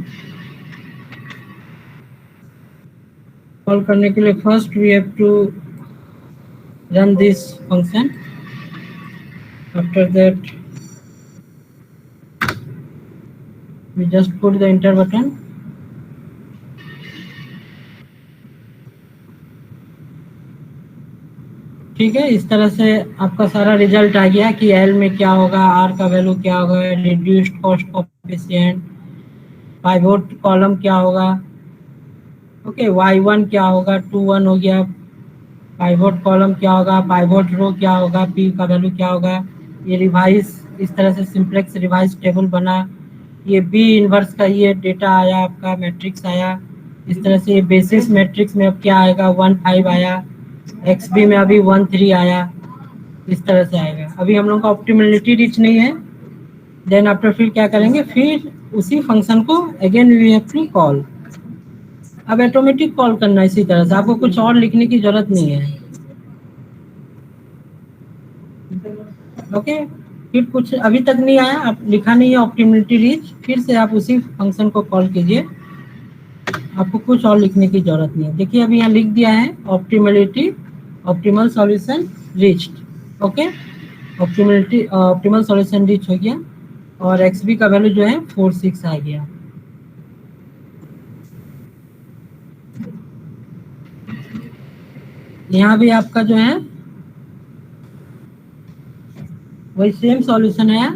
कॉल करने के लिए first we have to run this function. After that we just put the enter button. ठीक है, इस तरह से आपका सारा रिजल्ट आ गया कि L में क्या होगा, R का वैल्यू क्या होगा, reduced cost coefficient, pivot column क्या होगा, ओके, Y1 क्या होगा, 2 1 हो गया, पाइवोट कॉलम क्या होगा, पाइवोट रो क्या होगा, P का वैल्यू क्या होगा। ये रिवाइज इस तरह से सिंप्लेक्स रिवाइज टेबल बना। ये B इनवर्स का ये डेटा आया, आपका मैट्रिक्स आया। इस तरह से ये बेसिस मैट्रिक्स में अब क्या आएगा, 1 5 आया। XB में अभी 1 3 आया। इस तरह से आएगा। अभी हम लोग का ऑप्टिमलिटी रीच नहीं है। देन आफ्टर फिर क्या करेंगे, फिर उसी फंक्शन को again we have to call. अब ऑटोमेटिक कॉल करना है इसी तरह से, आपको कुछ और लिखने की जरूरत नहीं है। ओके, फिर कुछ अभी तक नहीं आया, आप लिखा नहीं है ऑप्टिमलिटी रीच, फिर से आप उसी फंक्शन को कॉल कीजिए, आपको कुछ और लिखने की जरूरत नहीं है। देखिए अभी यहाँ लिख दिया है optimality, optimal solution reached. Okay, optimal solution reach हो गया और XB का वैल्यू जो है 4 6 आ गया। यहाँ भी आपका जो है वही सेम सॉल्यूशन है,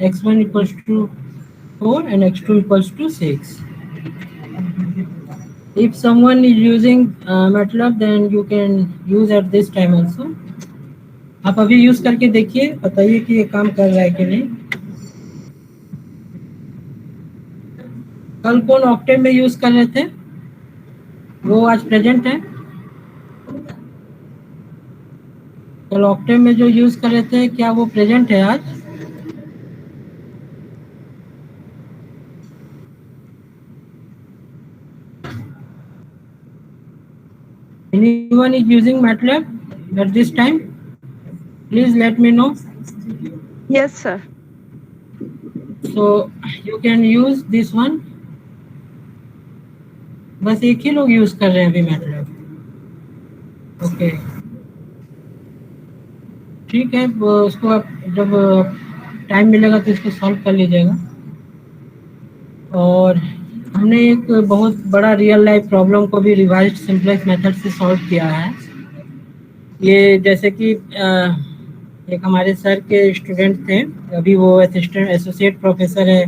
x1 equals to 4 and x2 equals to 6। If someone is using MATLAB, then you can use at this time also. आप अभी यूज करके देखिए, बताइए कि ये काम कर रहा है कि नहीं। कल कौन ऑक्टेव में यूज कर रहे थे, वो आज प्रेजेंट है। कल ऑक्टेव में जो यूज कर रहे थे, क्या वो प्रेजेंट है आज? Anyone is using MATLAB at this time? Please let me know. Yes, sir. So you can use this one. बस एक ही लोग यूज कर रहे हैं अभी MATLAB। ओके, ठीक है, उसको आप जब टाइम मिलेगा तो इसको सॉल्व कर लीजिएगा। और हमने एक बहुत बड़ा रियल लाइफ प्रॉब्लम को भी रिवाइज्ड सिंप्लेक्स मेथड से सॉल्व किया है। ये जैसे कि एक हमारे सर के स्टूडेंट थे, अभी वो असिस्टेंट एसोसिएट प्रोफेसर है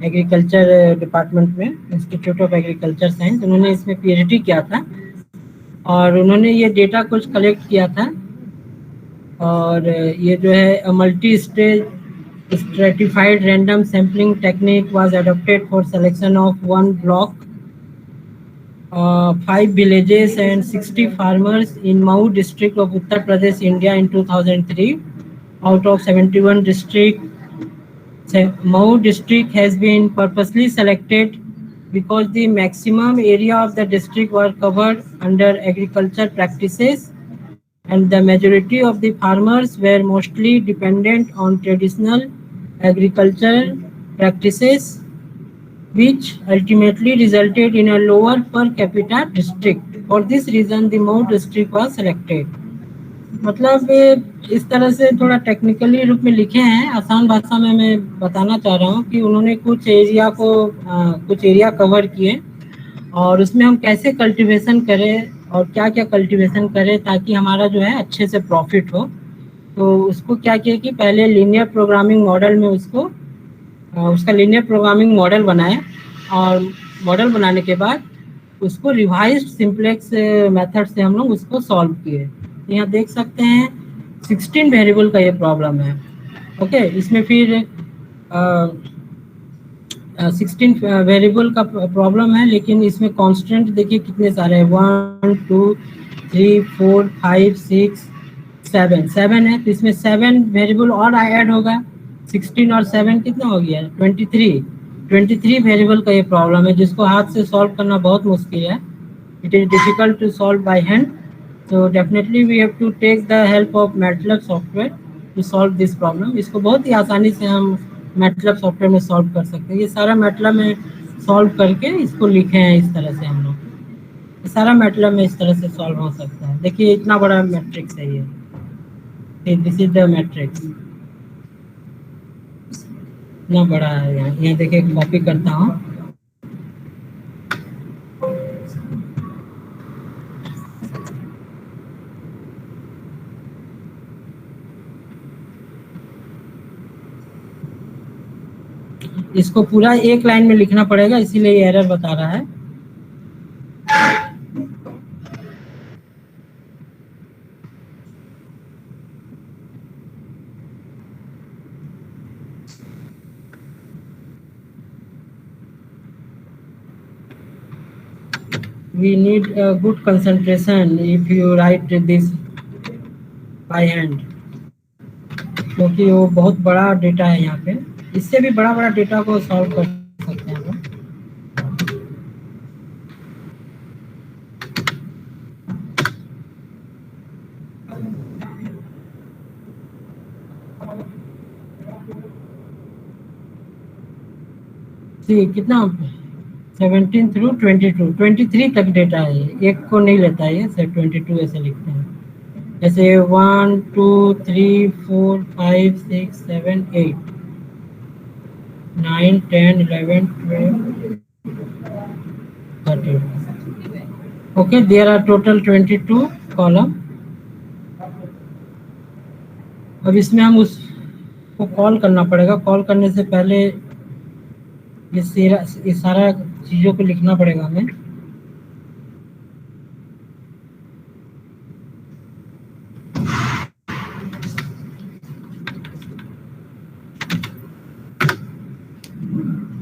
एग्रीकल्चर डिपार्टमेंट में, इंस्टीट्यूट ऑफ एग्रीकल्चर साइंस। उन्होंने इसमें PhD किया था और उन्होंने ये डेटा कुछ कलेक्ट किया था। और ये जो है multi stage stratified random sampling technique was adopted for selection of one block, 5 villages and 60 farmers in Mhow district of Uttar Pradesh, India in 2003. Out of 71 districts, Mhow district has been purposely selected because the maximum area of the district were covered under agriculture practices and the majority of the farmers were mostly dependent on traditional agricultural practices, which ultimately resulted in a lower per capita district. For this reason, the Mhow district was selected. मतलब इस तरह से थोड़ा technically रूप में लिखे हैं, आसान भाषा में मैं बताना चाह रहा हूँ कि उन्होंने कुछ एरिया कवर किए और उसमें हम कैसे कल्टीवेशन करें और क्या क्या कल्टीवेशन करें ताकि हमारा जो है अच्छे से प्रॉफिट हो। तो उसको क्या किया कि पहले लीनियर प्रोग्रामिंग मॉडल में उसका लीनियर प्रोग्रामिंग मॉडल बनाया और मॉडल बनाने के बाद उसको रिवाइज्ड सिंप्लेक्स मेथड से हम लोग उसको सॉल्व किए। तो यहाँ देख सकते हैं 16 वेरिएबल का ये प्रॉब्लम है। ओके, इसमें फिर 16 वेरिएबल का प्रॉब्लम है, लेकिन इसमें कांस्टेंट देखिए कितने सारे हैं, 1 2 3 4 5 6 7 है। तो इसमें 7 वेरिएबल और ऐड होगा, 16 और 7 कितना हो गया, 23 वेरिएबल का ये प्रॉब्लम है जिसको हाथ से सॉल्व करना बहुत मुश्किल है। It is difficult to solve by hand, so definitely we have to take the help of MATLAB software to solve this problem। इसको बहुत ही आसानी से हम MATLAB सॉफ्टवेयर में सॉल्व कर सकते हैं। ये सारा MATLAB में सॉल्व करके इसको लिखे हैं इस तरह से हम लोग। ये सारा MATLAB में इस तरह से सॉल्व हो सकता है। देखिए इतना बड़ा मैट्रिक्स है ये, दिस इज द मैट्रिक्स, इतना बड़ा है। यहाँ देखिए कॉपी करता हूँ। इसको पूरा एक लाइन में लिखना पड़ेगा, इसीलिए ये एरर बता रहा है। We need a good concentration if you write this by hand, क्योंकि वो बहुत बड़ा डेटा है। यहाँ पे इससे भी बड़ा डेटा को सॉल्व कर सकते हैं हम। कितना 17 थ्रू 23 तक डेटा है, एक को नहीं लेता है ये, सिर्फ 22 ऐसे लिखते हैं। जैसे 1 2 3 4 5 6 7 8 9 10 11 12 13। Okay, there are total 22 column. अब इसमें हम उसको कॉल करना पड़ेगा। कॉल करने से पहले ये सारा चीज़ों को लिखना पड़ेगा हमें।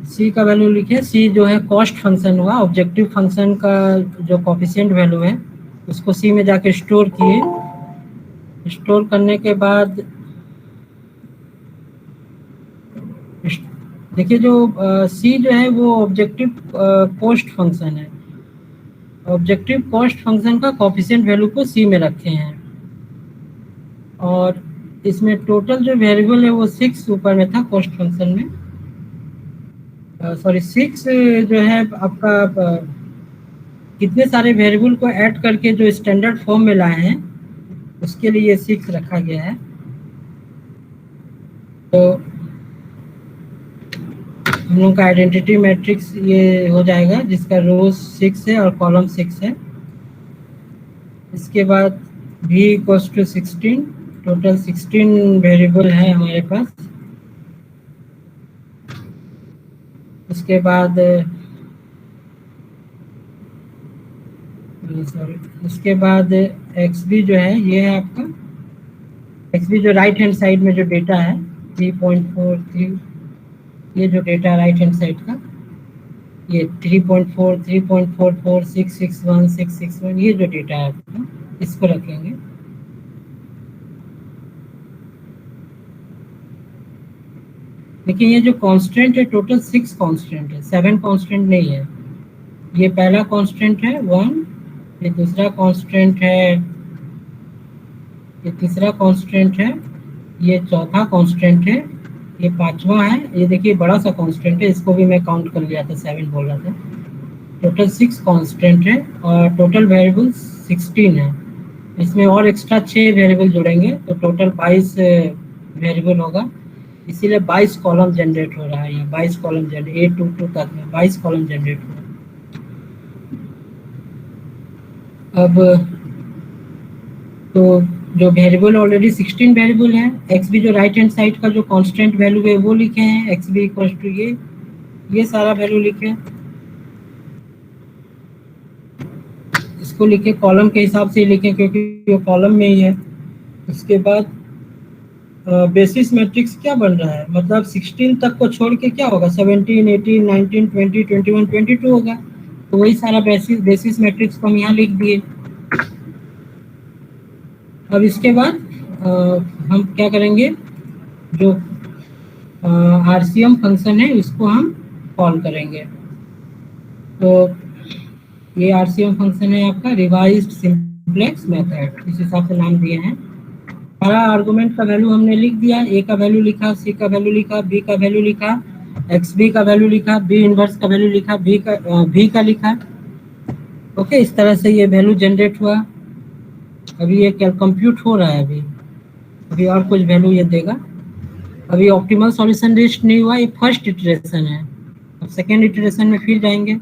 सी का वैल्यू लिखे। सी जो है कॉस्ट फंक्शन हुआ, ऑब्जेक्टिव फंक्शन का जो कोफिशिएंट वैल्यू है उसको सी में जाके स्टोर किए। स्टोर करने के बाद देखिए जो सी जो है वो ऑब्जेक्टिव कॉस्ट फंक्शन है। ऑब्जेक्टिव कॉस्ट फंक्शन का कोफिशिएंट वैल्यू को सी में रखे हैं और इसमें टोटल जो वेरिएबल है वो 6 ऊपर में था कॉस्ट फंक्शन में। सॉरी 6 जो है आपका कितने सारे वेरिएबल को ऐड करके जो स्टैंडर्ड फॉर्म में लाए हैं उसके लिए 6 रखा गया है। तो हम लोग का आइडेंटिटी मैट्रिक्स ये हो जाएगा जिसका रो 6 है और कॉलम 6 है। इसके बाद v equals to 16, total 16 variable है हमारे पास। उसके बाद xb जो है ये है आपका xb जो राइट हैंड साइड में जो डेटा है 3.43, ये जो डेटा राइट हैंड साइड का ये 3.4 3.44 661 661 ये जो डेटा है आपका इसको रखेंगे। देखिए ये जो कांस्टेंट है टोटल 6 कांस्टेंट है, 7 कांस्टेंट नहीं है। ये पहला कांस्टेंट है 1, ये दूसरा कांस्टेंट है, ये तीसरा कांस्टेंट है, ये चौथा कांस्टेंट है, ये पांचवा है। ये देखिए बड़ा सा कांस्टेंट है, इसको भी मैं काउंट कर लिया था, 7 बोल रहा था। टोटल 6 कांस्टेंट है और टोटल वेरिएबल 16 है। इसमें और एक्स्ट्रा 6 वेरिएबल जुड़ेंगे तो टोटल 22 वेरिएबल होगा। इसीलिए 22 कॉलम जनरेट हो रहा है। यहाँ 22 कॉलम जनरेट A22 तक में 22 कॉलम जनरेट हो रहा है। अब तो जो वेरिएबल ऑलरेडी 16 वेरिएबल है, एक्स बी जो राइट हैंड साइड का जो कांस्टेंट वैल्यू है वो लिखे हैं, एक्स बी इक्वल टू ये सारा वैल्यू लिखे, इसको लिखे कॉलम के हिसाब से लिखे क्योंकि ये कॉलम में ही है। उसके बाद बेसिस मैट्रिक्स क्या बन रहा है, मतलब 16 तक को छोड़ के क्या होगा, 17, 18, 19, 20, 21, 22 होगा। तो वही सारा बेसिस मैट्रिक्स को हम यहाँ लिख दिए। अब इसके बाद हम क्या करेंगे, जो आरसीएम फंक्शन है इसको हम कॉल करेंगे। तो ये आरसीएम फंक्शन है आपका रिवाइज्ड सिंप्लेक्स मेथड, इस हिसाब से नाम दिए हैं। सारा आर्गुमेंट का वैल्यू हमने लिख दिया, ए का वैल्यू लिखा, सी का वैल्यू लिखा, बी का वैल्यू लिखा, एक्स बी का वैल्यू लिखा, बी इनवर्स का वैल्यू लिखा, भी का लिखा। ओके, इस तरह से ये वैल्यू जनरेट हुआ। अभी ये क्या कंप्यूट हो रहा है, अभी और कुछ वैल्यू ये देगा। अभी ऑप्टिमल सॉल्यूशन रीच नहीं हुआ, ये फर्स्ट इटरेशन है। अब सेकेंड इटरेशन में फिर जाएंगे।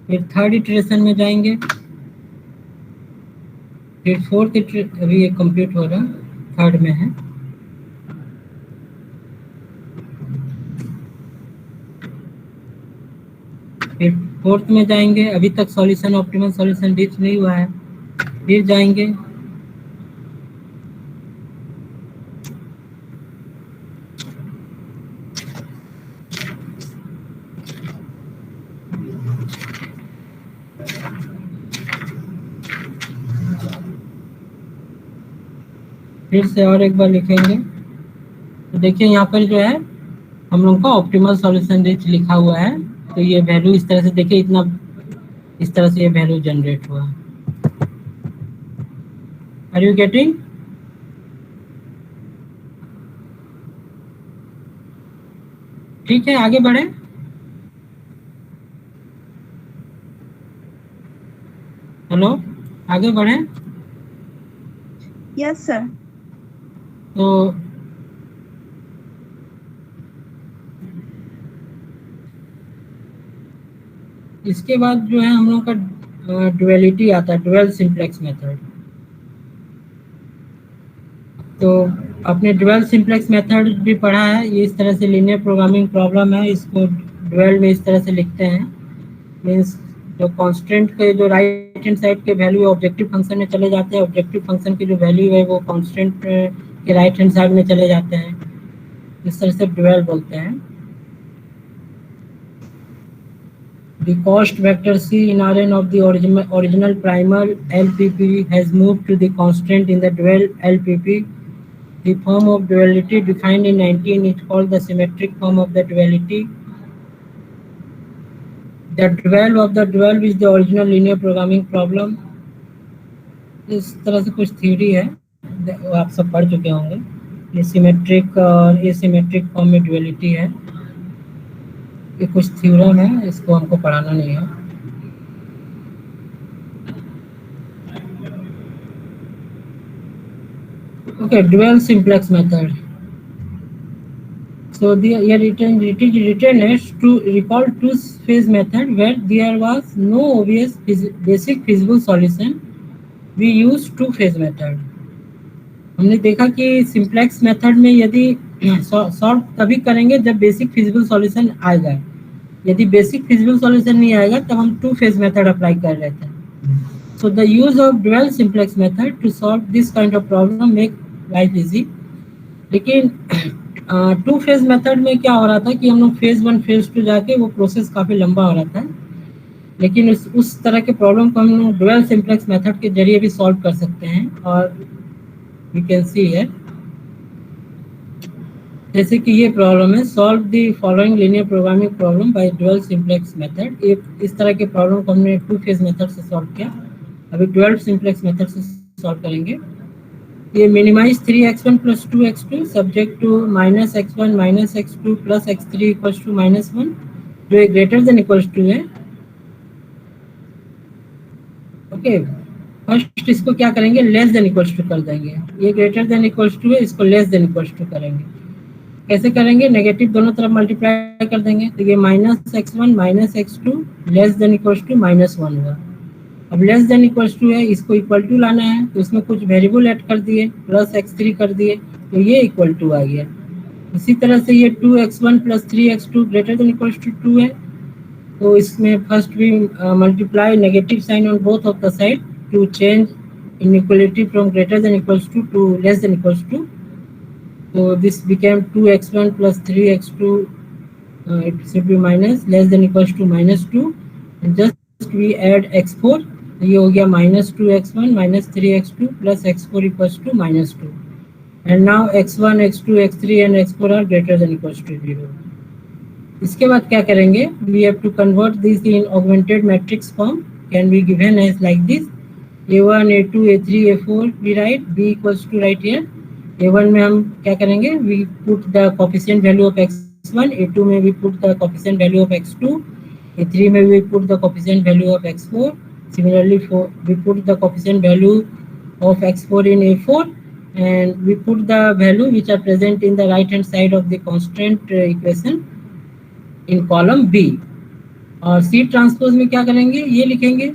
फिर थर्ड इटरेशन में जाएंगे, फिर फोर्थ इटरेशन। अभी ये कंप्यूट हो रहा है, थर्ड में है। फिर फोर्थ में जाएंगे, अभी तक सॉल्यूशन ऑप्टिमल सॉल्यूशन रीच नहीं हुआ है। फिर जाएंगे, फिर से और एक बार लिखेंगे। तो देखिए यहाँ पर जो है हम लोग का ऑप्टिमल सॉल्यूशन रीच लिखा हुआ है। तो ये वैल्यू इस तरह से देखिए, इतना इस तरह से ये वैल्यू जनरेट हुआ। Are you getting? ठीक है, आगे बढ़े। हेलो, आगे बढ़े। Yes sir. तो इसके बाद जो है हम लोग का डुअलिटी आता है, डुअल सिंप्लेक्स मेथड। तो आपने डुअल सिंप्लेक्स मेथड भी पढ़ा है, ये इस तरह से लीनियर प्रोग्रामिंग प्रॉब्लम है, इसको डुअल में इस तरह से लिखते हैं। मीन्स जो कांस्टेंट के जो राइट हैंड साइड के वैल्यू ऑब्जेक्टिव फंक्शन में चले जाते हैं, ऑब्जेक्टिव फंक्शन की जो वैल्यू है वो कांस्टेंट के राइट हैंड साइड में चले जाते हैं, इस तरह से डुअल बोलते हैं। The cost vector C in Rn of the original primal LPP has moved to the constant in the dual LPP. The form of duality defined in 19 is called the symmetric form of the duality. The dual of the dual is the original linear programming problem. इस तरह से कुछ theory है, वो आप सब पढ़ चुके होंगे। ये सिमेट्रिक और एसिमेट्रिक फॉर्म में ड्युअलिटी है, ये कुछ थ्योरम है, इसको हमको पढ़ाना नहीं है। Okay, dual simplex method. So here it is written as to recall two-phase method where there was no obvious basic feasible solution. We use two-phase method. हमने देखा कि सिंप्लेक्स मेथड में यदि सॉल्व तभी करेंगे जब बेसिक फिजिबल सॉल्यूशन आएगा। यदि बेसिक फिजिबल सॉल्यूशन नहीं आएगा तब हम टू फेज मेथड अप्लाई कर रहे थे। So the use of dual simplex method to solve this kind of problem make life easy. लेकिन टू फेज मेथड में क्या हो रहा था कि हम लोग फेज 1 फेज 2 जाके वो प्रोसेस काफ़ी लंबा हो रहा था। लेकिन उस तरह के प्रॉब्लम को हम लोग डुअल सिंप्लेक्स मेथड के जरिए भी सॉल्व कर सकते हैं। और वी कैन सी है जैसे कि ये प्रॉब्लम है, solve the following linear programming problem by dual simplex method. इस तरह के प्रॉब्लम को हमने टू फेज मेथड से सॉल्व किया, अभी डुअल सिंप्लेक्स मेथड से सॉल्व करेंगे। ये minimise 3x1 + 2x2 subject to -x1 -x2 + x3 = -1, जो ये ग्रेटर देन इक्वल्स टू है। ओके, फर्स्ट इसको क्या करेंगे, लेस देन इक्वल्स टू कर देंगे। ये ग्रेटर देन इक्वल्स टू है, इसको लेस देन इक्वल्स टू करेंगे। कैसे करेंगे, नेगेटिव दोनों तरफ मल्टीप्लाई कर देंगे, तो ये -x1 -x2 less than equals to -1 हुआ। अब लेस देन इक्वल्स टू है, इसको इक्वल टू लाना है, तो इसमें कुछ वेरिएबल ऐड कर दिए, प्लस x3 कर दिए, तो ये इक्वल टू आ गया। इसी तरह से ये 2x1 plus 3x2 greater than equals to 2 है, तो इसमें first we multiply negative sign on both of the side to change inequality from greater than equals to less than equals to. So this became 2x1 plus 3x2, it should be minus less than equals to -2, and just we add x4, ये हो गया -2x1 minus 3x2 plus x4 equals to -2, and now x1 x2 x3 and x4 are greater than equals to 0. इसके बाद क्या करेंगे, we have to convert this in augmented matrix form, can be given as like this, a1 a2 a3 a4 we write, b equals to right here, a1 में हम क्या करेंगे, we put the coefficient value of x1, a2 में we put the coefficient value of x2, a3 में we put the coefficient value of x4, similarly we put the coefficient value of x4 in a4, and we put the value which are present in the right hand side of the constant equation in column b. और C transpose में क्या करेंगे, ये लिखेंगे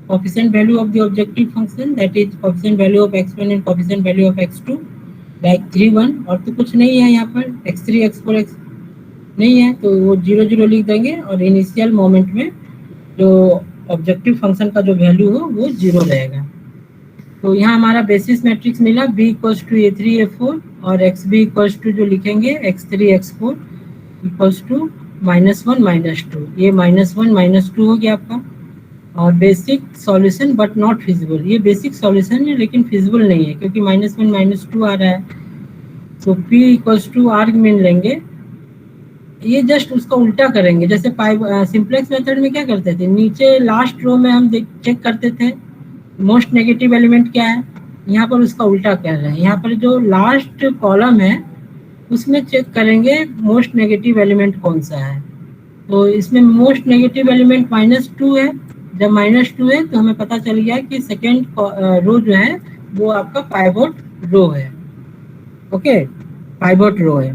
coefficient value of the objective function, that is coefficient value of x1 and coefficient value of x2, like 3 1, और तो कुछ नहीं है यहाँ पर, x3 x4 x नहीं है, तो वो 0 0 लिख देंगे, और इनिशियल मोमेंट में जो ऑब्जेक्टिव फंक्शन का जो वैल्यू हो वो 0 रहेगा। तो यहाँ हमारा बेसिस मैट्रिक्स मिला b equals to a3 a4, और xb इक्वल्स टू जो लिखेंगे x3 x4 इक्वल्स टू -1 -2, ये -1 -2 हो गया आपका। और basic solution but not feasible, ये बेसिक सॉल्यूशन है लेकिन फिजिबल नहीं है क्योंकि -1 -2 आ रहा है। तो p इक्वल्स टू आर्गमिन लेंगे, ये जस्ट उसका उल्टा करेंगे, जैसे सिंप्लेक्स मेथड में क्या करते थे, नीचे लास्ट रो में हम चेक करते थे मोस्ट नेगेटिव एलिमेंट क्या है, यहाँ पर उसका उल्टा कर रहे हैं, यहाँ पर जो लास्ट कॉलम है उसमें चेक करेंगे मोस्ट नेगेटिव एलिमेंट कौन सा है। तो इसमें मोस्ट नेगेटिव एलिमेंट -2 है, जब -2 है तो हमें पता चल गया कि सेकेंड रो जो है वो आपका पाइवोट रो है, ओके, पाइवोट रो है।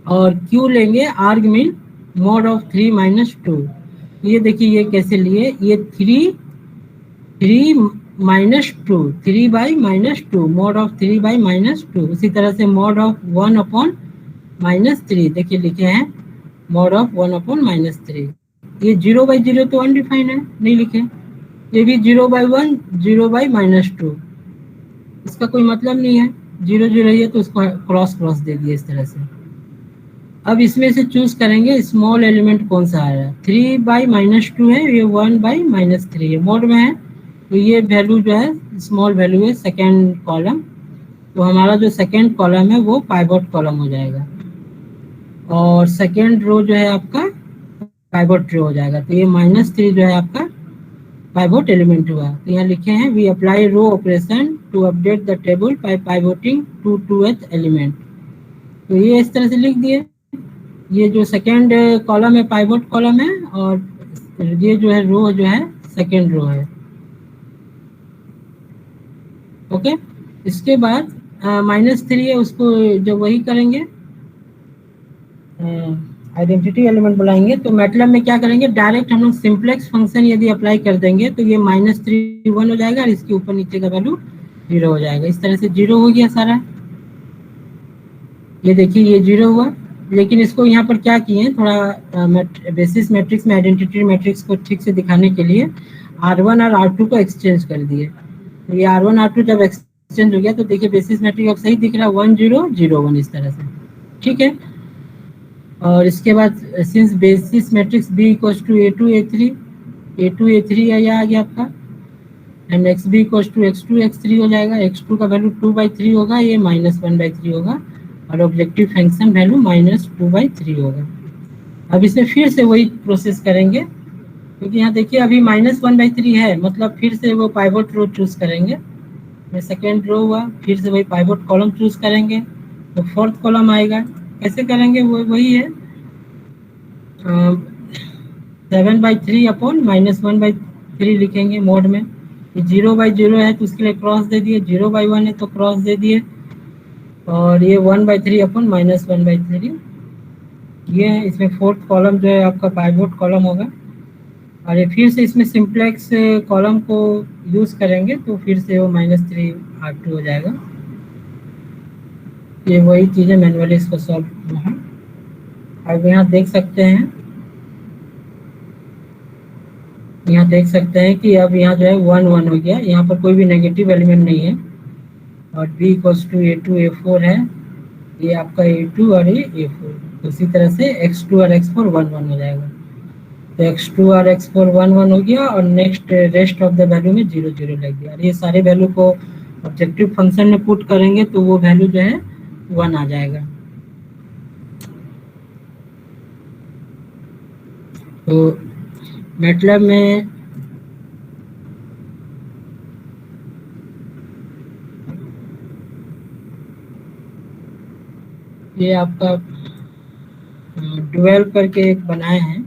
और Q लेंगे आर्गमिन मोड ऑफ 3 -2, ये देखिए ये कैसे लिए, ये 3 -2 3 बाई -2 मोड ऑफ 3 बाई -2, उसी तरह से मोड ऑफ 1/-3, देखिए लिखे हैं मोड ऑफ 1/-3, ये 0/0 तो अनडिफाइंड है, नहीं लिखे, ये भी 0/1 0/-2, इसका कोई मतलब नहीं है, 0 0 है तो उसको क्रॉस दे दिए इस तरह से। अब इसमें से चूज करेंगे स्मॉल एलिमेंट कौन सा आ रहा है, 3/-2 है, ये 1/-3 है, मोड में है, तो ये वैल्यू जो है स्मॉल वैल्यू है सेकेंड कॉलम, तो हमारा जो सेकेंड कॉलम है वो पाइवोट कॉलम हो जाएगा, और सेकेंड रो जो है आपका पाइवोट रो हो जाएगा। तो ये -3 जो है आपका पाइवोट एलिमेंट हुआ। तो यहाँ लिखे हैं we apply row operation to update the table by pivoting to 2th element, तो ये इस तरह से लिख दिए, ये जो सेकेंड कॉलम है पाइवोट कॉलम है, और ये जो है रो जो है सेकेंड रो है, ओके। इसके बाद -3 है, उसको जब वही करेंगे आइडेंटिटी एलिमेंट बुलाएंगे, तो मैटलैब में क्या करेंगे, डायरेक्ट हम लोग सिंप्लेक्स फंक्शन यदि अप्लाई कर देंगे तो ये -3 1 हो जाएगा, और इसके ऊपर नीचे का वैल्यू 0 हो जाएगा, इस तरह से 0 हो गया सारा, ये देखिए ये 0 हुआ। लेकिन इसको यहाँ पर क्या किए, थोड़ा बेसिस मैट्रिक्स में आइडेंटिटी मैट्रिक्स को ठीक से दिखाने के लिए R1 और R2 को एक्सचेंज कर दिए, तो ये R1 R2 जब एक्सचेंज हो गया तो देखिए बेसिस मैट्रिक्स अब सही दिख रहा है 1 0 0 1 इस तरह से, ठीक है। और इसके बाद since basis matrix B equals to A2 A3 यह आ गया आपका, and XB equals to X2 X3 हो जाएगा, X2 का वैल्यू 2/3 होगा, ये -1/3 होगा, और ऑब्जेक्टिव फंक्शन वैल्यू -2/3 होगा। अब इसे फिर से वही प्रोसेस करेंगे, क्योंकि यहाँ देखिए अभी -1/3 है, मतलब फिर से वो पाइवोट रो चूज करेंगे, ये सेकेंड रो हुआ, फिर से वही पाइवोट कॉलम चूज करेंगे, तो फोर्थ कॉलम आएगा, कैसे करेंगे वो वही है 7/3 अपॉन -1/3 लिखेंगे मोड में, ये 0/0 है तो उसके लिए क्रॉस दे दिए, 0/1 है तो क्रॉस दे दिए, और ये 1/3 अपन -1/3 ये है। इसमें फोर्थ कॉलम जो है आपका पाइवोट कॉलम होगा, और ये फिर से इसमें सिंप्लेक्स कॉलम को यूज़ करेंगे तो फिर से वो -3R2 हो जाएगा। ये वही चीज़ है, मैनुअली इसको सॉल्व है। अब यहाँ देख सकते हैं, यहाँ देख सकते हैं कि अब यहाँ जो है 1 1 हो गया, यहाँ पर कोई भी नेगेटिव एलिमेंट नहीं है। और b = A2 A4 है, ये आपका A2 और ये A4। उसी तरह से x2 और x4 1 1 हो जाएगा। तो x2 और x4 1 1 हो गया, और next rest of the value में 0 0 लग गया। और ये सारे वैल्यू को ऑब्जेक्टिव फंक्शन में पुट करेंगे तो वो वैल्यू जो है 1 आ जाएगा। तो मैटलैब में ये आपका डुएल करके एक बनाए हैं।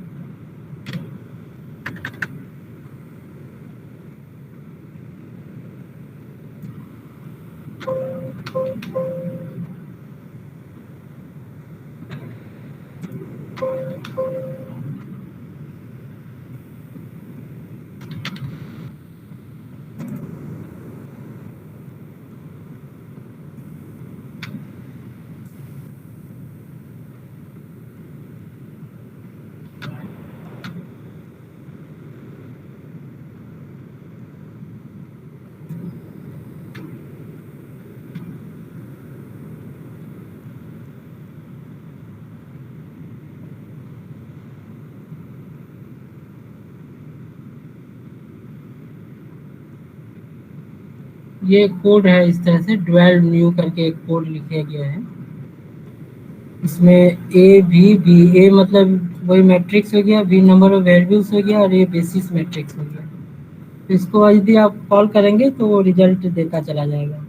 ये कोड है इस तरह से, डुअल न्यू करके एक कोड लिखा गया है। इसमें ए मतलब वही मैट्रिक्स हो गया, बी नंबर ऑफ वेरिएबल्स हो गया, और ये बेसिस मैट्रिक्स हो गया। तो इसको यदि आप कॉल करेंगे तो वो रिजल्ट देता चला जाएगा।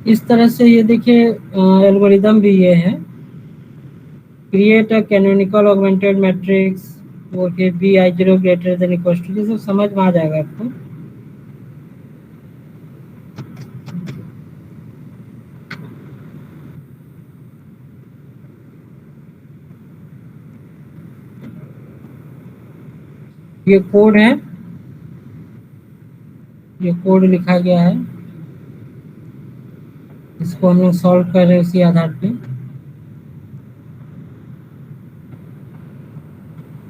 इस तरह से ये देखिए एल्गोरिदम भी ये है, create a canonical augmented matrix okay bi0 greater than equal to, ये सब समझ में आ जाएगा आपको। ये कोड है, ये कोड लिखा गया है, इसको हम लोग सॉल्व कर रहे हैं उसी आधार पे।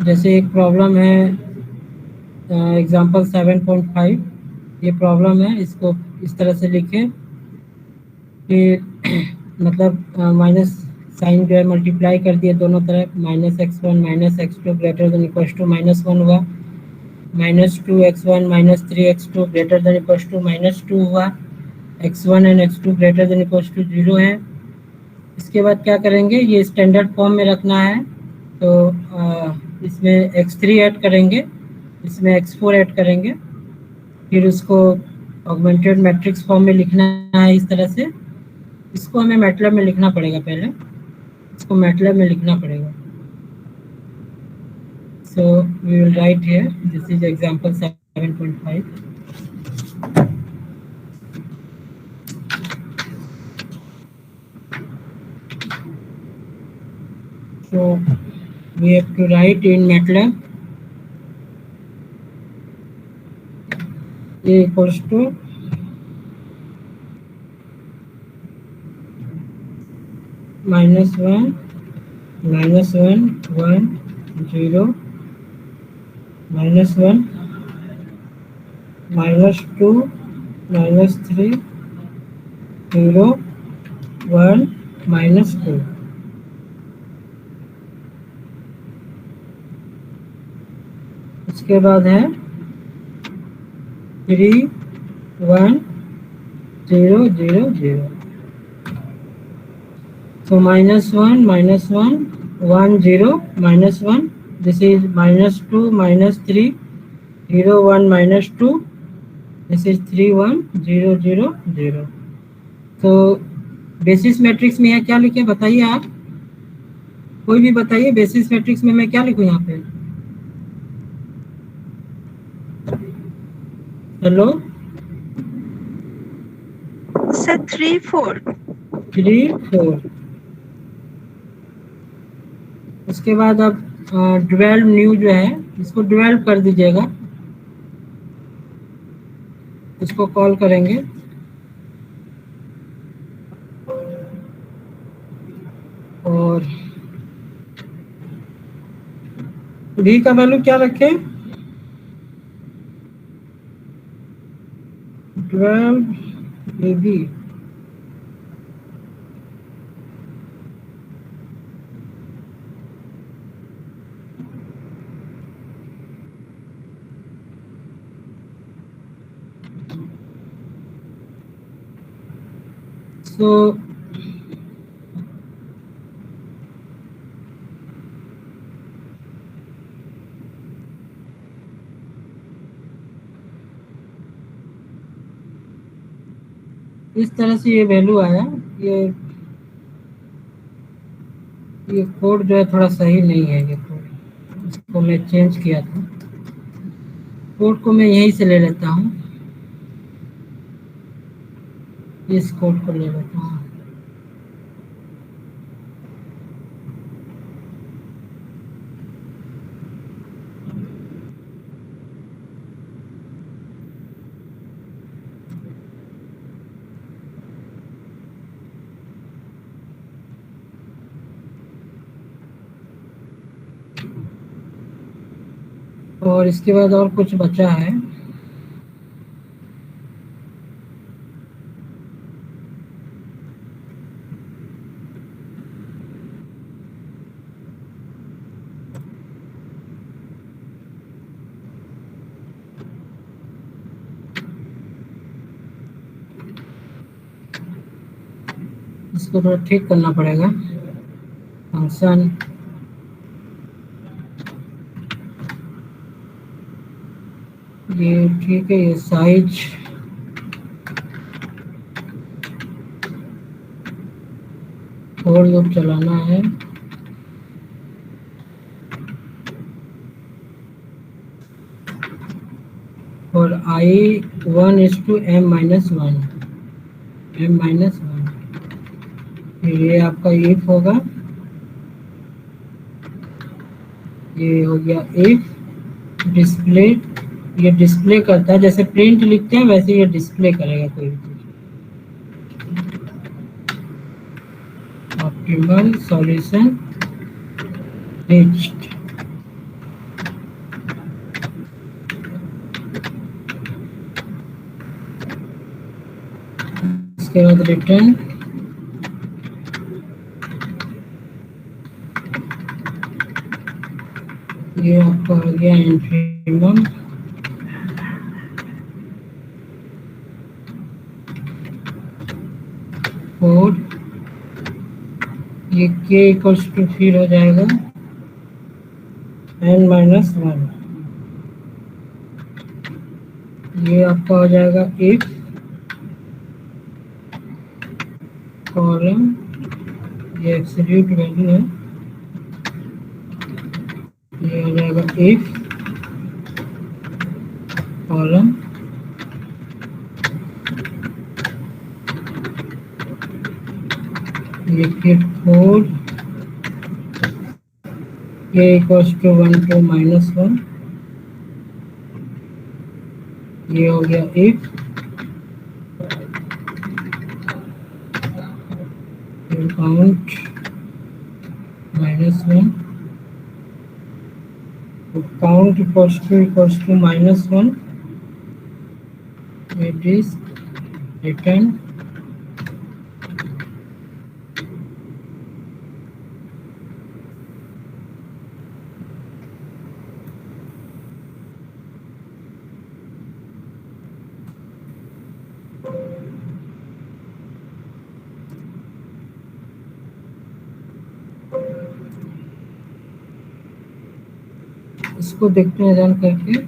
जैसे एक प्रॉब्लम है एग्जांपल 7.5, ये प्रॉब्लम है, इसको इस तरह से लिखें कि मतलब माइनस साइन जो है मल्टीप्लाई कर दिए दोनों तरफ, -x1 -x2 greater than equal to -1 हुआ, -2x1 -3x2 greater than equal to -2 हुआ, x1 and x2 greater than equal to 0 है। इसके बाद क्या करेंगे, ये स्टैंडर्ड फॉर्म में रखना है, तो इसमें x3 ऐड करेंगे, इसमें x4 ऐड करेंगे, फिर उसको ऑगमेंटेड मैट्रिक्स फॉर्म में लिखना है इस तरह से। इसको हमें मैटलैब में लिखना पड़ेगा, पहले इसको मैटलैब में लिखना पड़ेगा। So we will write here, this is example 7.5। So we have to write in MATLAB A equals to -1 -1 1 0 -1 -2 -3 0 1 -2। उसके बाद है 3 1 0 0 0. So -1 -1 1 0 -1. This is -2 -3 0 1 -2. This is 3 1 0 0 0. तो बेसिस मैट्रिक्स में यह क्या लिखे बताइए आप, कोई भी बताइए बेसिस मैट्रिक्स में मैं क्या लिखूं यहाँ पे। Hello Sir, 3 4. 3 4। उसके बाद अब 12 न्यू जो है इसको 12 कर दीजिएगा, इसको कॉल करेंगे और v का वैल्यू क्या रखें 12 ab। तो इस तरह से ये वैल्यू आया। ये कोड जो है थोड़ा सही नहीं है, ये कोड इसको मैं चेंज किया था, कोड को मैं यहीं से ले लेता हूँ, इस कोड को ले लेता हूँ। और इसके बाद और कुछ बचा है, इसको थोड़ा ठीक करना पड़ेगा। फंक्शन ये ठीक है, ये साइज फोर लूप चलाना है और i1:m-1 m-1, ये आपका इफ होगा, ये हो गया इफ डिस्प्ले। ये डिस्प्ले करता है, जैसे प्रिंट लिखते हैं वैसे ये डिस्प्ले करेगा कोई भी चीज। Optimal solution reached. इसके बाद रिटर्न ये आपका हो गया इन्फिनिमम। और ये k इक्वल्स टू फिर हो जाएगा n-1। ये आपका हो जाएगा इफ कॉलम, ये एब्सोल्यूट वैल्यू है, ये हो जाएगा इफ कॉलम ये फिर 4 k इक्वल्स टू 1 to -1। ये हो गया if count -1, count equals to -1, it is return इसको देखते हैं रन करके।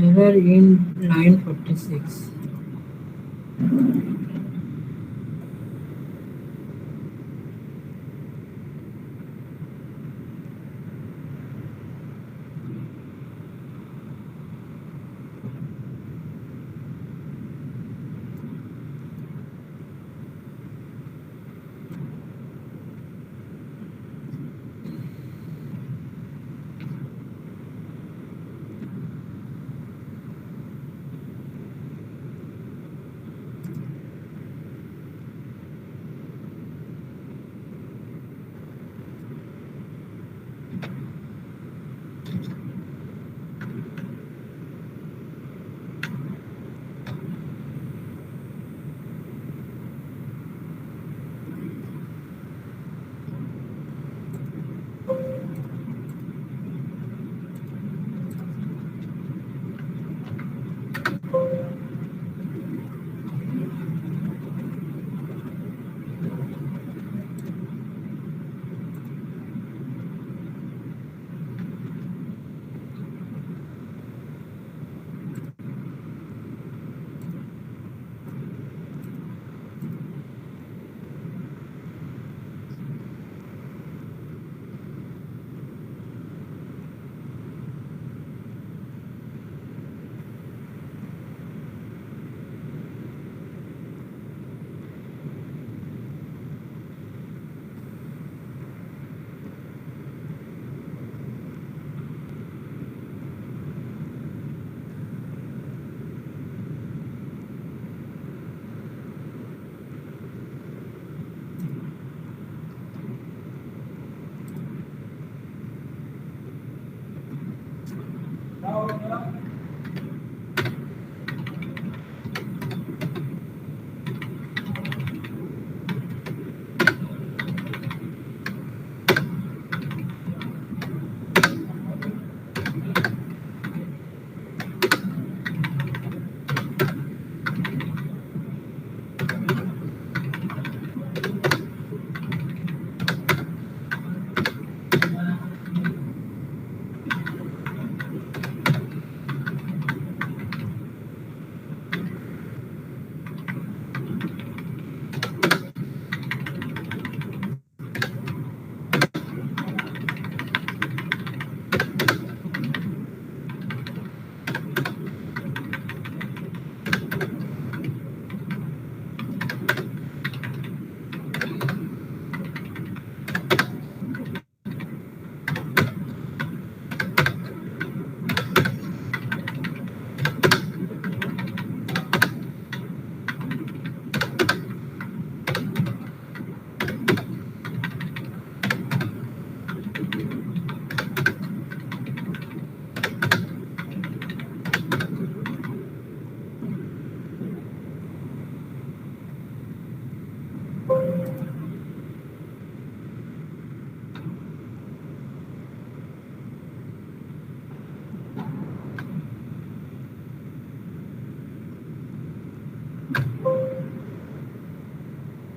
Error in line 46.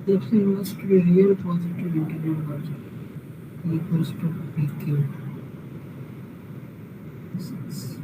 Epsilon must be real positive integer version equals to PQ. 6.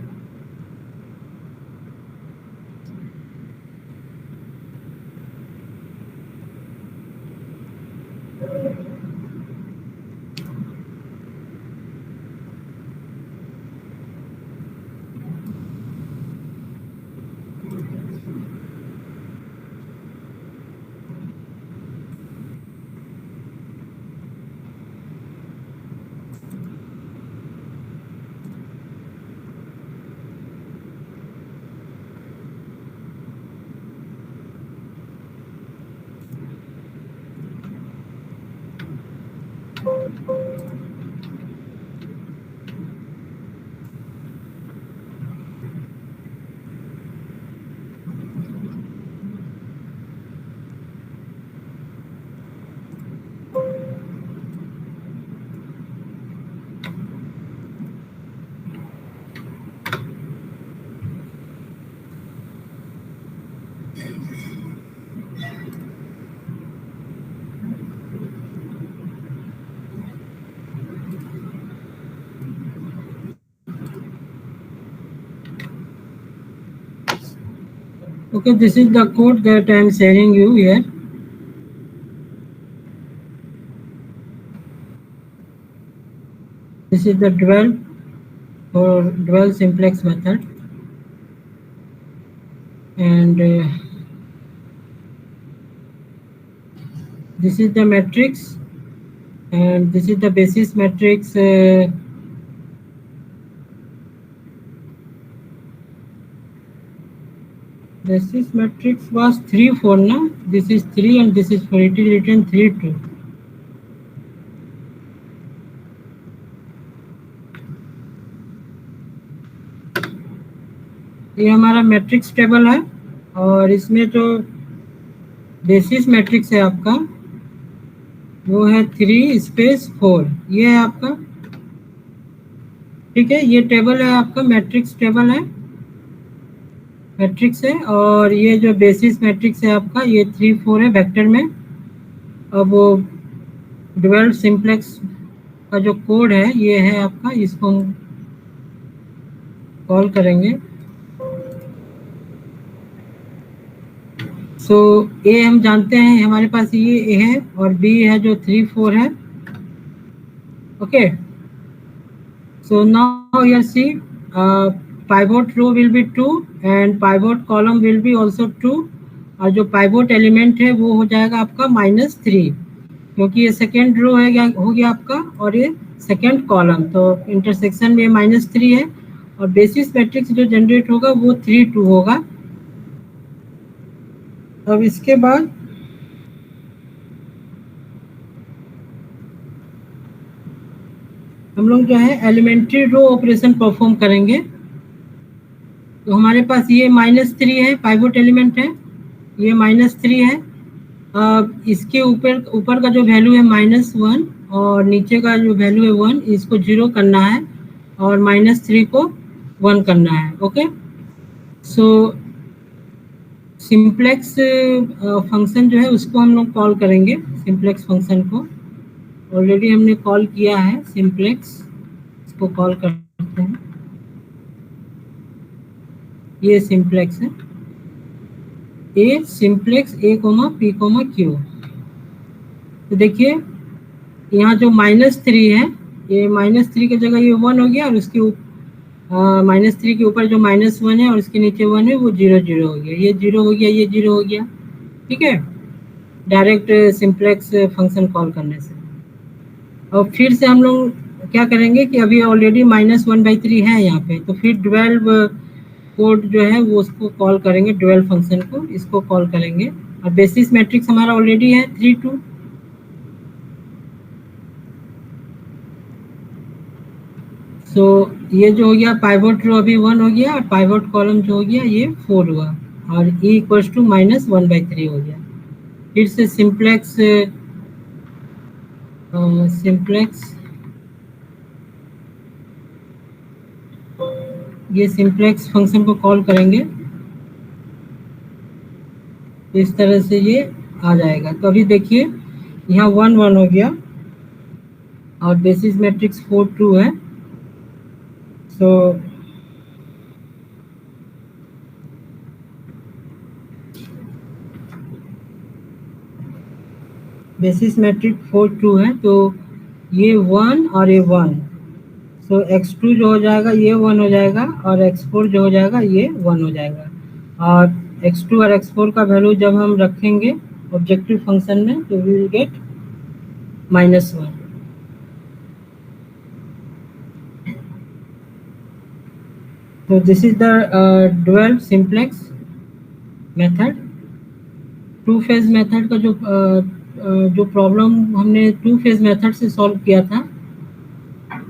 Okay, this is the code that I am sharing you here. This is the dual or dual simplex method, and this is the matrix, and this is the basis matrix. Basis matrix was 3 4 now. This is 3 and this is 4. It is written 3 2. ये हमारा matrix table है, और इसमें जो basis matrix है आपका वो है 3 स्पेस 4, ये है आपका। ठीक है, ये टेबल है आपका, मैट्रिक्स टेबल है, मैट्रिक्स है। और ये जो बेसिस मैट्रिक्स है आपका ये 3 4 है वेक्टर में। अब वो डुअल सिंप्लेक्स का जो कोड है ये है आपका, इसको हम कॉल करेंगे। सो ए हम जानते हैं हमारे पास ये ए है, और बी है जो 3 4 है। Okay, so now here see pivot row will be 2 and pivot column will be also 2, और जो पाइवोट एलिमेंट है वो हो जाएगा आपका -3, क्योंकि ये सेकेंड रो है हो गया आपका, और ये सेकेंड कॉलम, तो इंटरसेक्शन में -3 है। और बेसिस मैट्रिक्स जो जनरेट होगा वो 3 2 होगा। अब इसके बाद हम लोग जो है एलिमेंट्री रो ऑपरेशन परफॉर्म करेंगे। तो हमारे पास ये -3 है, पाइवोट एलिमेंट है, ये -3 है। अब इसके ऊपर का जो वैल्यू है -1 और नीचे का जो वैल्यू है 1, इसको 0 करना है और -3 को 1 करना है। ओके, सो सिंप्लेक्स फंक्शन जो है उसको हम लोग कॉल करेंगे। सिंप्लेक्स फंक्शन को ऑलरेडी हमने कॉल किया है, सिंप्लेक्स, इसको कॉल करते हैं। ये सिंप्लेक्स है, ए सिंप्लेक्स ए कोमा पी कोमा क्यू। तो देखिए यहाँ जो -3 है, ये -3 की जगह ये 1 हो गया, और उसके -3 के ऊपर जो -1 है और उसके नीचे 1 है वो 0 0 हो गया, ये 0 हो गया, ये 0 हो गया। ठीक है, डायरेक्ट सिंप्लेक्स फंक्शन कॉल करने से। और फिर से हम लोग क्या करेंगे कि अभी ऑलरेडी -1/3 है यहाँ पे, तो फिर 12 कोड जो है वो उसको कॉल करेंगे, 12 फंक्शन को, इसको कॉल करेंगे। और बेसिस मैट्रिक्स हमारा ऑलरेडी है 3 2। सो ये जो हो गया पाइवोट रो अभी 1 हो गया, और पाइवोट कॉलम जो हो गया ये 4 हुआ, और e इक्वल्स टू -1/3 हो गया। फिर से सिंप्लेक्स ये सिंप्लेक्स फंक्शन को कॉल करेंगे, इस तरह से ये आ जाएगा। तो अभी देखिए यहाँ 1 1 हो गया, और बेसिस मैट्रिक्स 4 2 है। सो बेसिस मैट्रिक्स 4 2 है, तो ये 1 और ये 1, सो x2 जो हो जाएगा ये 1 हो जाएगा, और x4 जो हो जाएगा ये 1 हो जाएगा। और x2 और x4 का वैल्यू जब हम रखेंगे ऑब्जेक्टिव फंक्शन में तो वी विल गेट -1। तो this is the dual simplex method. To phase method का जो जो प्रॉब्लम हमने टू फेज मेथड से सॉल्व किया था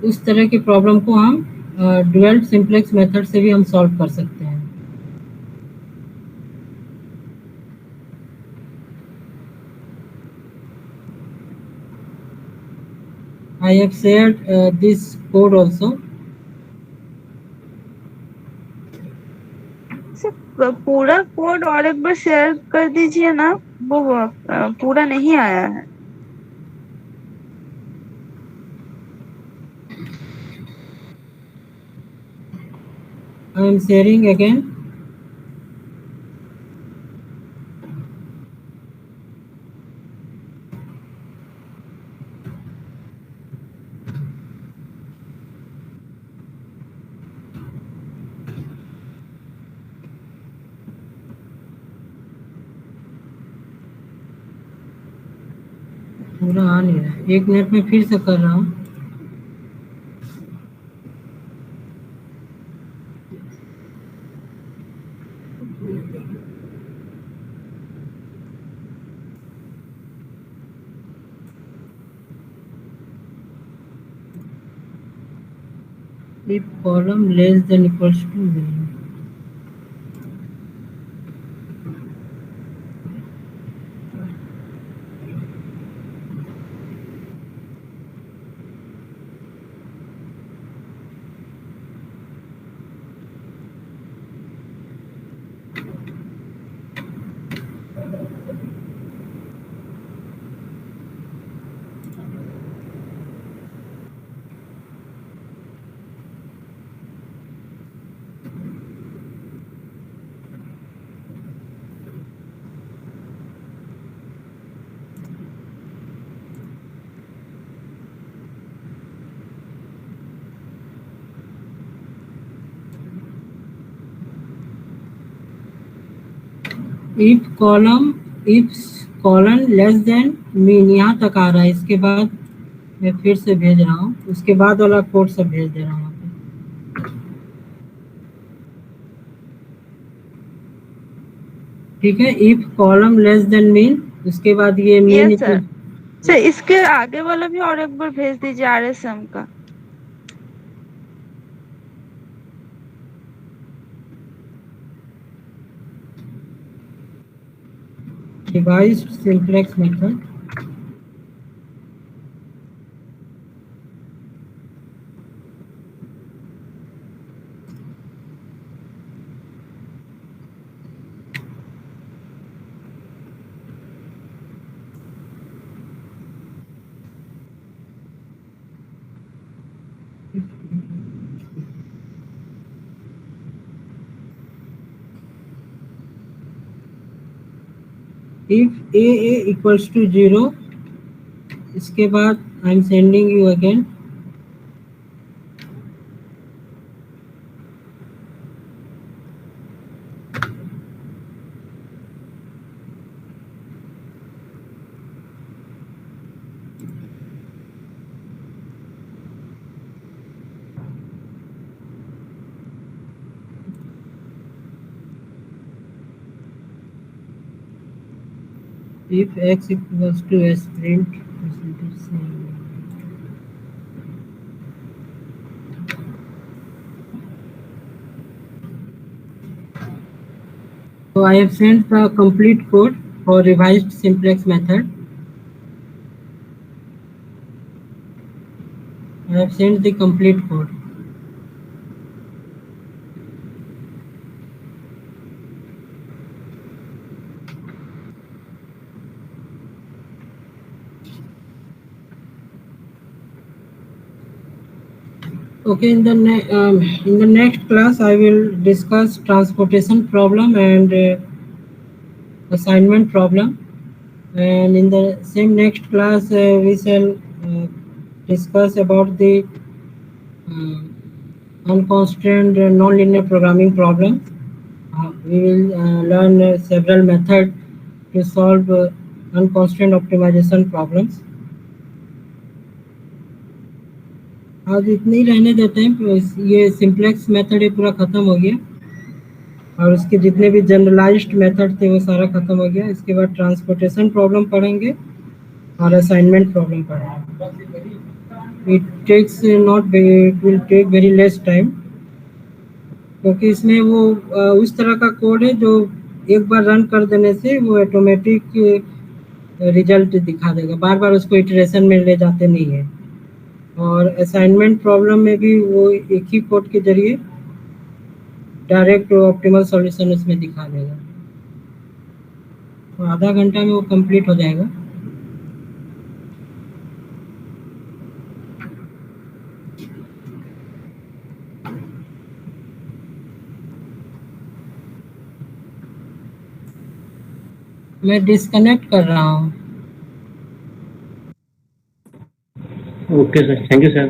उस तरह के प्रॉब्लम को हम डुअल सिंप्लेक्स मेथड से भी हम सॉल्व कर सकते हैं। I have shared this code also. Sir पूरा कोड और एक बार शेयर कर दीजिए ना, वो पूरा नहीं आया है। I am sharing again. पूरा आ नहीं रहा है, 1 मिनट में फिर से कर रहा हूँ। If column less than equals to 0. If column less than mean यहाँ तक आ रहा है, इसके बाद मैं फिर से भेज रहा हूँ, उसके बाद वाला कोड सब भेज दे रहा हूँ। ठीक है, if column less than mean, उसके बाद ये मीन। Yes sir. सर इसके आगे वाला भी और एक बार भेज दीजिए RSM का। Revised simplex method. If a equals to 0, इसके बाद I am sending you again. If x equals to s print percentage same. So I have sent the complete code for revised simplex method. I have sent the complete code. Okay, in the next class I will discuss transportation problem and assignment problem, and in the same next class we shall discuss about the unconstrained nonlinear programming problem. We will learn several methods to solve unconstrained optimization problems. आज इतने ही रहने देते हैं, ये simplex method ये पूरा ख़त्म हो गया और उसके जितने भी जनरलाइज्ड मेथड थे वो सारा ख़त्म हो गया। इसके बाद ट्रांसपोर्टेशन प्रॉब्लम पढ़ेंगे और असाइनमेंट प्रॉब्लम पर है। It takes not it will take very less time, क्योंकि इसमें वो उस तरह का कोड है जो एक बार रन कर देने से वो ऑटोमेटिक रिजल्ट दिखा देगा, बार बार उसको इटरेशन में ले जाते नहीं है। और असाइनमेंट प्रॉब्लम में भी वो एक ही कोड के जरिए डायरेक्ट ऑप्टिमल सॉल्यूशन उसमें दिखा देगा। तो आधा घंटा में वो कंप्लीट हो जाएगा। मैं डिस्कनेक्ट कर रहा हूँ। Okay sir, thank you sir.